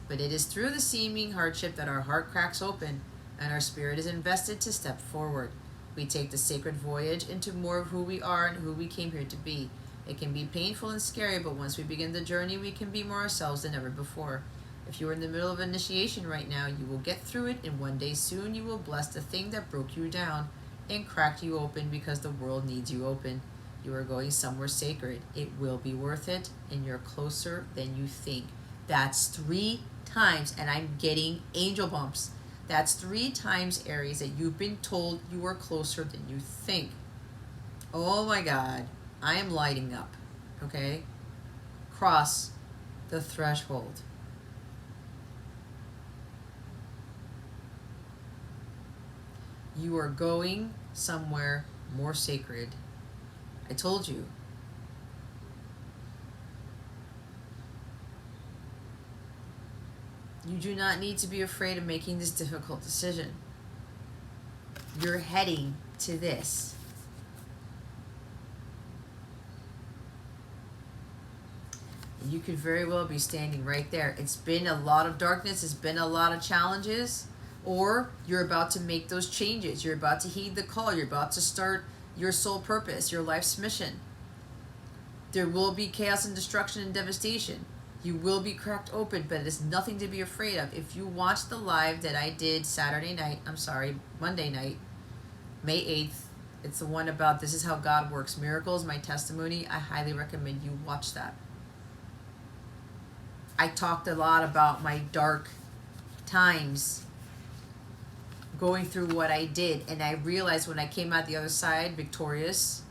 A: But it is through the seeming hardship that our heart cracks open and our spirit is invested to step forward. We take the sacred voyage into more of who we are and who we came here to be. It can be painful and scary, but once we begin the journey, we can be more ourselves than ever before. If you are in the middle of initiation right now, you will get through it, and one day soon you will bless the thing that broke you down and cracked you open because the world needs you open. You are going somewhere sacred. It will be worth it, and you're closer than you think. That's 3 times, and I'm getting angel bumps. That's 3 times, Aries, that you've been told you are closer than you think. Oh my God. I am lighting up, okay? Cross the threshold. You are going somewhere more sacred. I told you. You do not need to be afraid of making this difficult decision. You're heading to this. You could very well be standing right there. It's been a lot of darkness. It's been a lot of challenges. Or you're about to make those changes. You're about to heed the call. You're about to start your soul purpose, your life's mission. There will be chaos and destruction and devastation. You will be cracked open, but it's nothing to be afraid of. If you watch the live that I did Monday night, May 8th, it's the one about This Is How God Works, Miracles, my testimony. I highly recommend you watch that. I talked a lot about my dark times going through what I did, and I realized when I came out the other side victorious,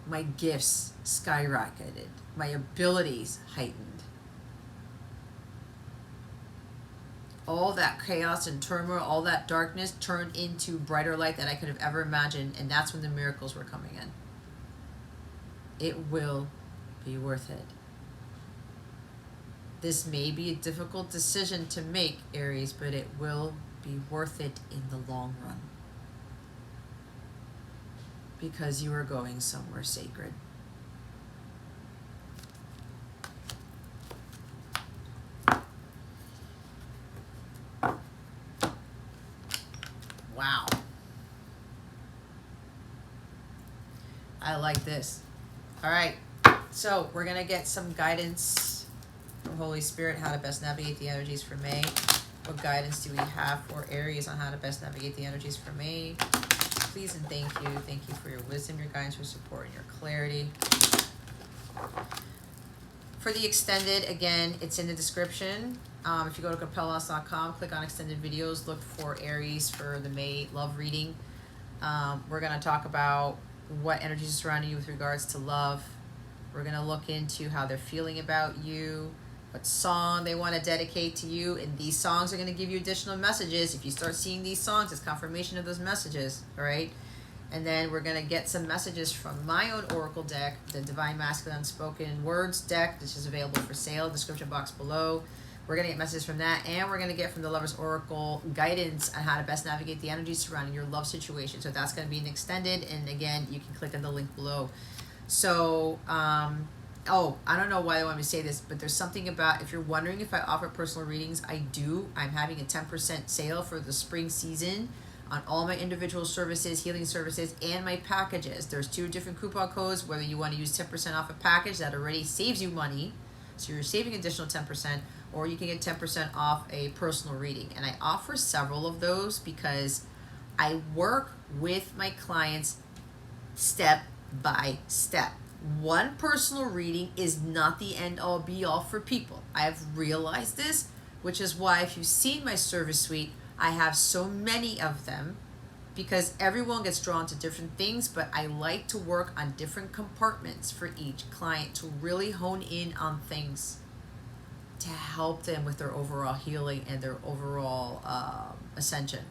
A: my gifts skyrocketed, my abilities heightened. All that chaos and turmoil, all that darkness turned into brighter light than I could have ever imagined, and that's when the miracles were coming in. It will be worth it. This may be a difficult decision to make, Aries, but it will be worth it in the long run. Because you are going somewhere sacred. Wow. I like this. All right. So we're going to get some guidance from Holy Spirit, how to best navigate the energies for May. What guidance do we have for Aries on how to best navigate the energies for May? Please and thank you. Thank you for your wisdom, your guidance, your support, and your clarity. For the extended, again, it's in the description. If you go to capella.com, click on extended videos, look for Aries for the May love reading. We're going to talk about what energies are surrounding you with regards to love. We're going to look into how they're feeling about you, what song they want to dedicate to you, and these songs are going to give you additional messages. If you start seeing these songs, it's confirmation of those messages, all right? And then we're going to get some messages from my own oracle deck, the Divine Masculine Unspoken Words deck, which is available for sale, description box below. We're going to get messages from that, and we're going to get from the Lover's Oracle guidance on how to best navigate the energies surrounding your love situation. So that's going to be an extended, and again, you can click on the link below. So, oh, I don't know why I want me to say this, but there's something about, if you're wondering if I offer personal readings, I do. I'm having a 10% sale for the spring season on all my individual services, healing services, and my packages. There's 2 different coupon codes, whether you want to use 10% off a package that already saves you money, so you're saving additional 10%, or you can get 10% off a personal reading. And I offer several of those because I work with my clients step by step. One personal reading is not the end all be all for people. I have realized this, which is why if you've seen my service suite, I have so many of them, because everyone gets drawn to different things, but I like to work on different compartments for each client to really hone in on things to help them with their overall healing and their overall ascension.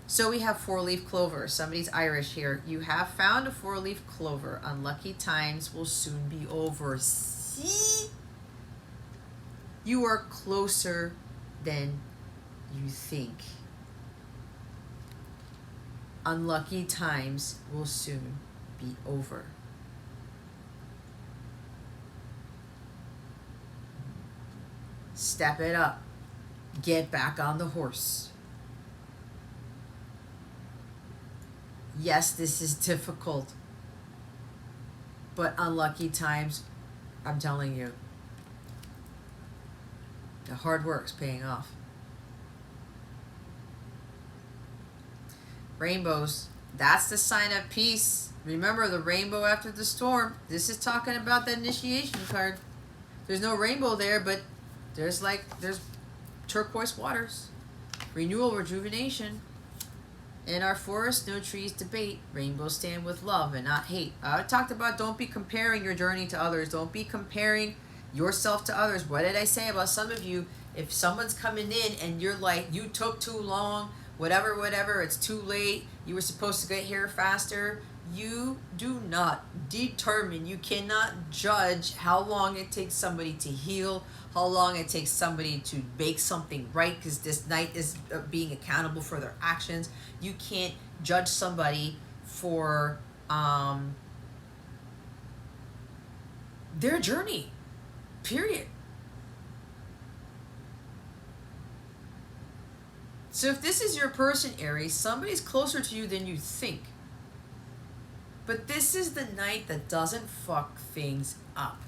A: So we have 4-leaf clover. Somebody's Irish here. You have found a 4-leaf clover. Unlucky times will soon be over. See? You are closer than you think. Unlucky times will soon be over. Step it up. Get back on the horse. Yes, this is difficult, but unlucky times, I'm telling you, the hard work's paying off. Rainbows, that's the sign of peace. Remember the rainbow after the storm. This is talking about that initiation card. There's no rainbow there, but there's turquoise waters. Renewal, rejuvenation. In our forest, no trees debate. Rainbows stand with love and not hate. I talked about don't be comparing your journey to others. Don't be comparing yourself to others. What did I say about some of you? If someone's coming in and you're like, you took too long, whatever, it's too late, you were supposed to get here faster. You do not determine, you cannot judge how long it takes somebody to heal, how long it takes somebody to make something right, because this night is being accountable for their actions. You can't judge somebody for their journey, period. So if this is your person, Aries, somebody's closer to you than you think. But this is the night that doesn't fuck things up.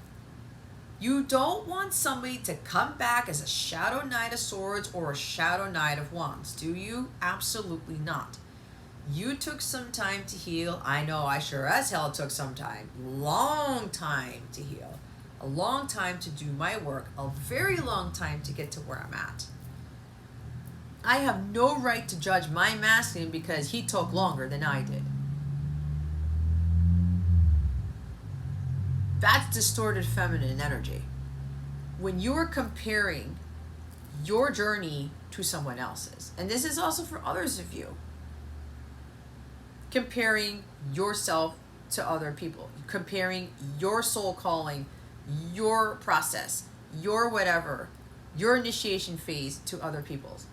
A: You don't want somebody to come back as a Shadow Knight of Swords or a Shadow Knight of Wands, do you? Absolutely not. You took some time to heal. I know I sure as hell took some time. Long time to heal. A long time to do my work. A very long time to get to where I'm at. I have no right to judge my masculine because he took longer than I did. That's distorted feminine energy. When you're comparing your journey to someone else's, and this is also for others of you, comparing yourself to other people, comparing your soul calling, your process, your whatever, your initiation phase to other people's.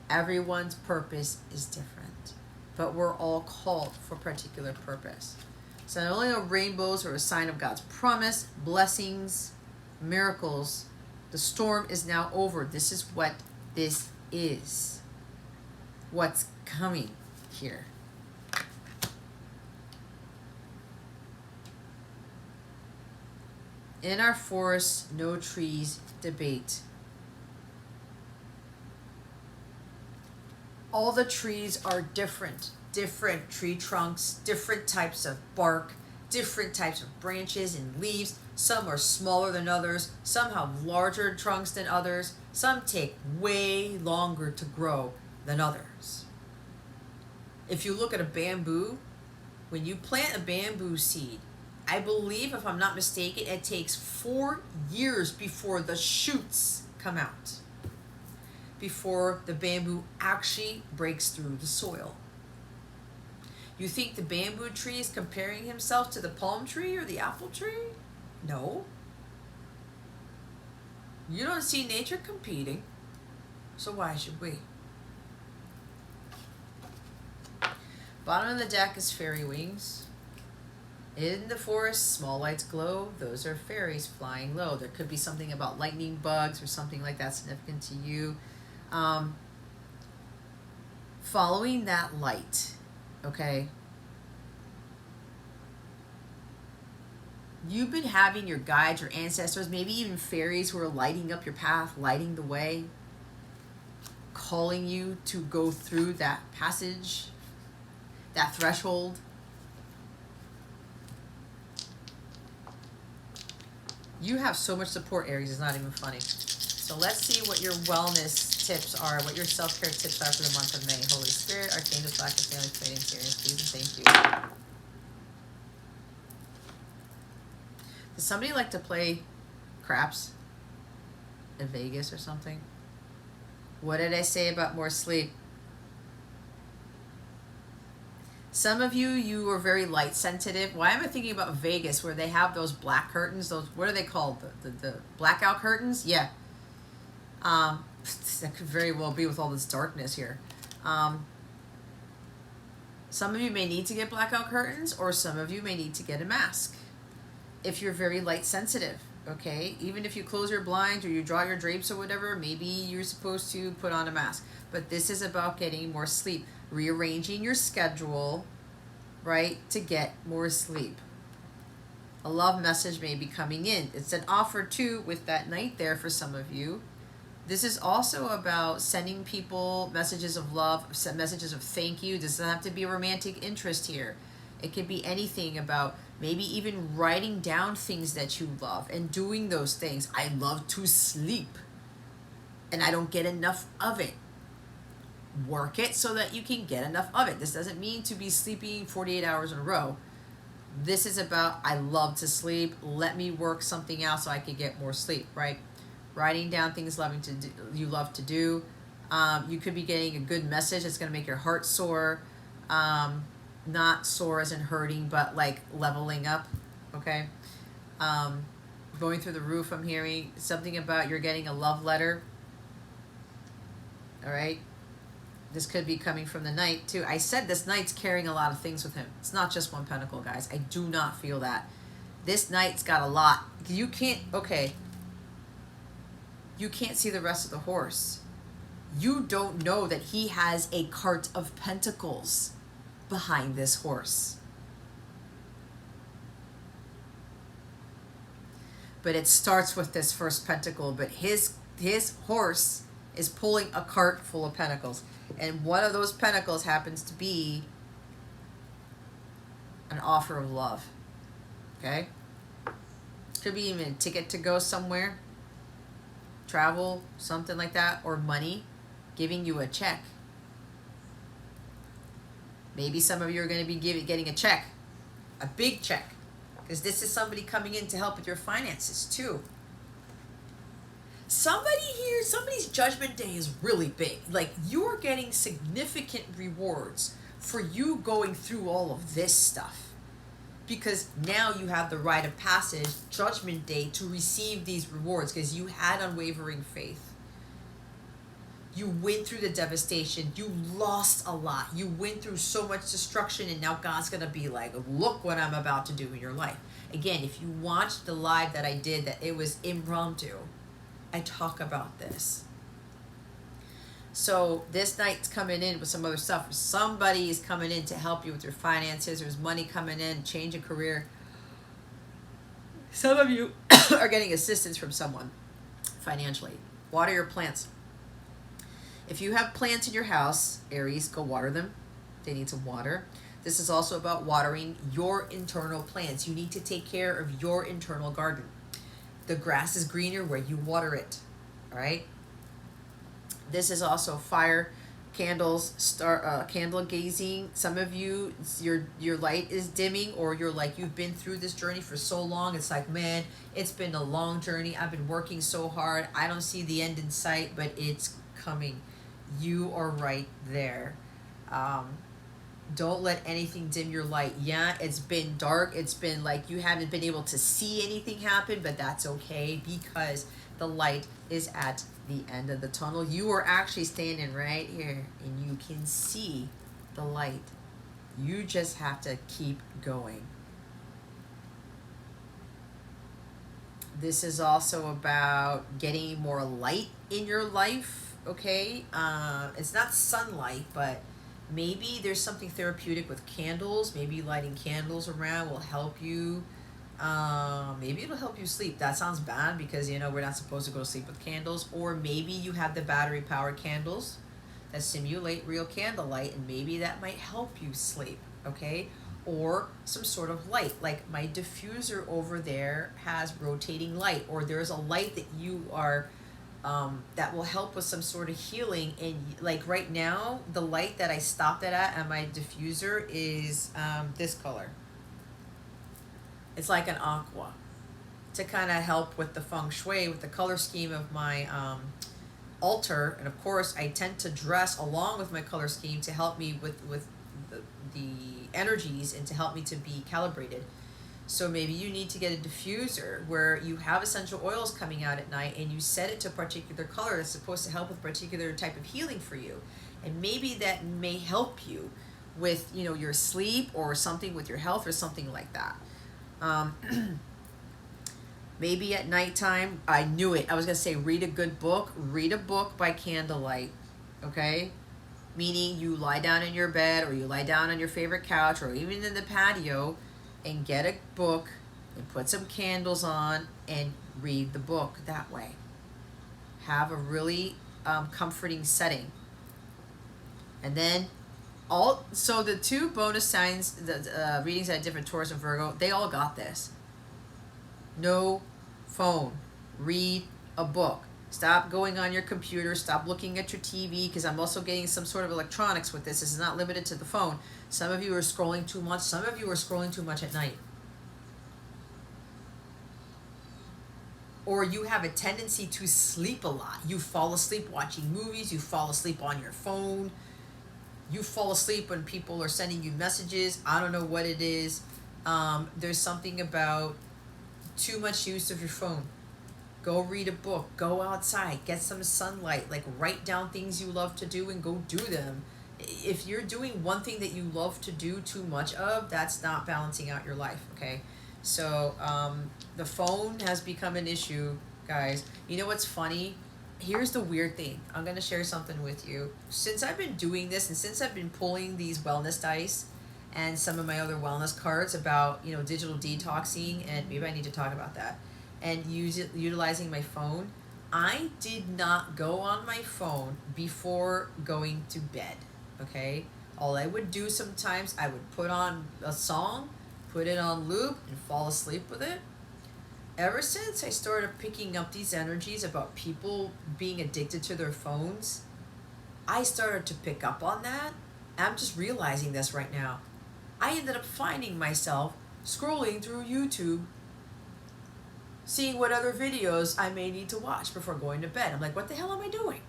A: Everyone's purpose is different, but we're all called for a particular purpose. So not only are rainbows are a sign of God's promise, blessings, miracles, the storm is now over. This is what this is. What's coming here. In our forest, no trees debate. All the trees are different. Different tree trunks, different types of bark, different types of branches and leaves. Some are smaller than others. Some have larger trunks than others. Some take way longer to grow than others. If you look at a bamboo, when you plant a bamboo seed, I believe, if I'm not mistaken, it takes 4 years before the shoots come out, before the bamboo actually breaks through the soil. You think the bamboo tree is comparing himself to the palm tree or the apple tree? No. You don't see nature competing, so why should we? Bottom of the deck is fairy wings. In the forest, small lights glow. Those are fairies flying low. There could be something about lightning bugs or something like that significant to you. Following that light, okay? You've been having your guides, your ancestors, maybe even fairies who are lighting up your path, lighting the way, calling you to go through that passage, that threshold. You have so much support, Aries. It's not even funny. So let's see what your wellness tips are, what your self-care tips are for the month of May. Holy Spirit, Archangels, Black and Family, Training, Series, please and thank you. Does somebody like to play craps in Vegas or something? What did I say about more sleep? Some of you are very light sensitive. Why am I thinking about Vegas where they have those black curtains? Those, what are they called? The blackout curtains? Yeah. That could very well be with all this darkness here. Some of you may need to get blackout curtains, or some of you may need to get a mask. If you're very light sensitive, okay? Even if you close your blinds or you draw your drapes or whatever, maybe you're supposed to put on a mask. But this is about getting more sleep. Rearranging your schedule, right, to get more sleep. A love message may be coming in. It's an offer too with that night there for some of you. This is also about sending people messages of love, messages of thank you. This doesn't have to be a romantic interest here. It could be anything about maybe even writing down things that you love and doing those things. I love to sleep and I don't get enough of it. Work it so that you can get enough of it. This doesn't mean to be sleeping 48 hours in a row. This is about, I love to sleep. Let me work something out so I can get more sleep, right? Writing down things you love to do. You could be getting a good message that's going to make your heart soar. Not sore as in hurting, but like leveling up, okay? Going through the roof, I'm hearing something about you're getting a love letter, all right? This could be coming from the Knight too. I said this Knight's carrying a lot of things with him. It's not just one pentacle, guys. I do not feel that. This Knight's got a lot. You can't, okay. You can't see the rest of the horse. You don't know that he has a cart of pentacles behind this horse. But it starts with this first pentacle, but his horse is pulling a cart full of pentacles. And one of those pentacles happens to be an offer of love. Okay? Could be even a ticket to go somewhere, travel, something like that, or money, giving you a check. Maybe some of you are going to be getting a check, a big check, because this is somebody coming in to help with your finances too. Somebody here, somebody's judgment day is really big. Like, you're getting significant rewards for you going through all of this stuff. Because now you have the rite of passage, judgment day, to receive these rewards because you had unwavering faith. You went through the devastation. You lost a lot. You went through so much destruction, and now God's going to be like, look what I'm about to do in your life. Again, if you watched the live that I did, that it was impromptu, I talk about this. So this Knight's coming in with some other stuff. Somebody is coming in to help you with your finances. There's money coming in, change of career. Some of you are getting assistance from someone financially. Water your plants. If you have plants in your house, Aries, go water them. They need some water. This is also about watering your internal plants. You need to take care of your internal garden. The grass is greener where you water it. All right? This is also fire, candles, candle gazing. Some of you, your light is dimming, or you're like, you've been through this journey for so long. It's like, man, it's been a long journey. I've been working so hard. I don't see the end in sight, but it's coming. You are right there. Don't let anything dim your light. Yeah, it's been dark. It's been like you haven't been able to see anything happen, but that's okay because the light is at the end of the tunnel. You are actually standing right here and you can see the light. You just have to keep going. This is also about getting more light in your life, okay? It's not sunlight, but maybe there's something therapeutic with candles. Maybe lighting candles around will help you. Maybe it'll help you sleep. That sounds bad because, you know, we're not supposed to go to sleep with candles. Or maybe you have the battery-powered candles that simulate real candlelight, and maybe that might help you sleep, okay? Or some sort of light. Like my diffuser over there has rotating light, or there's a light that you are... that will help with some sort of healing. And like right now, the light that I stopped it at my diffuser is this color. It's like an aqua to kind of help with the feng shui, with the color scheme of my altar. And of course, I tend to dress along with my color scheme to help me with the energies and to help me to be calibrated. So maybe you need to get a diffuser where you have essential oils coming out at night and you set it to a particular color that's supposed to help with a particular type of healing for you. And maybe that may help you with, you know, your sleep or something with your health or something like that. Maybe at nighttime, I knew it. I was going to say read a good book. Read a book by candlelight, okay? Meaning you lie down in your bed or you lie down on your favorite couch or even in the patio and get a book and put some candles on and read the book that way. Have a really comforting setting. And then so the two bonus signs, the readings at different Taurus and Virgo, they all got this. No phone. Read a book. Stop going on your computer. Stop looking at your TV, because I'm also getting some sort of electronics with this. This is not limited to the phone. Some of you are scrolling too much. Some of you are scrolling too much at night. Or you have a tendency to sleep a lot. You fall asleep watching movies. You fall asleep on your phone. You fall asleep when people are sending you messages. I don't know what it is. There's something about too much use of your phone. Go read a book. Go outside. Get some sunlight. Like, write down things you love to do and go do them. If you're doing one thing that you love to do too much of, that's not balancing out your life, okay? So the phone has become an issue, guys. You know what's funny? Here's the weird thing. I'm going to share something with you. Since I've been doing this and since I've been pulling these wellness dice and some of my other wellness cards about, you know, digital detoxing, and maybe I need to talk about that, and utilizing my phone, I did not go on my phone before going to bed, okay? All I would do sometimes, I would put on a song, put it on loop, and fall asleep with it. Ever since I started picking up these energies about people being addicted to their phones, I started to pick up on that. I'm just realizing this right now. I ended up finding myself scrolling through YouTube, seeing what other videos I may need to watch before going to bed. I'm like, what the hell am I doing?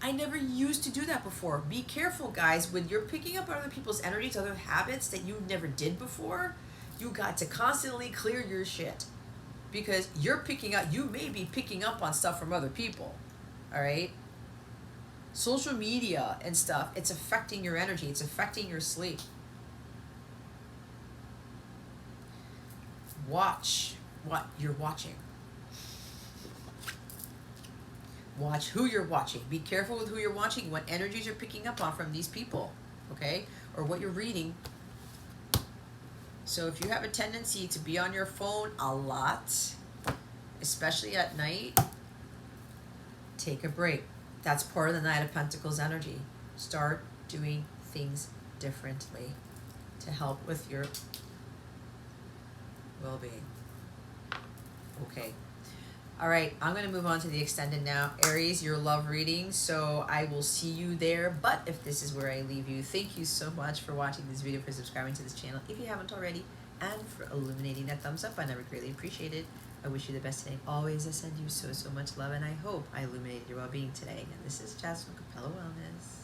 A: I never used to do that before. Be careful, guys. When you're picking up other people's energies, other habits that you never did before, you got to constantly clear your shit. Because you may be picking up on stuff from other people, all right? Social media and stuff, it's affecting your energy. It's affecting your sleep. Watch what you're watching. Watch who you're watching. Be careful with who you're watching, what energies you're picking up on from these people, okay? Or what you're reading. So if you have a tendency to be on your phone a lot, especially at night, take a break. That's part of the Knight of Pentacles energy. Start doing things differently to help with your well-being. Okay. All right, I'm going to move on to the extended now. Aries, your love reading, so I will see you there. But if this is where I leave you, thank you so much for watching this video, for subscribing to this channel if you haven't already, and for illuminating that thumbs up. I never greatly appreciate it. I wish you the best today. Always, I send you so much love, and I hope I illuminated your well-being today. And this is Jazz from Capella Wellness.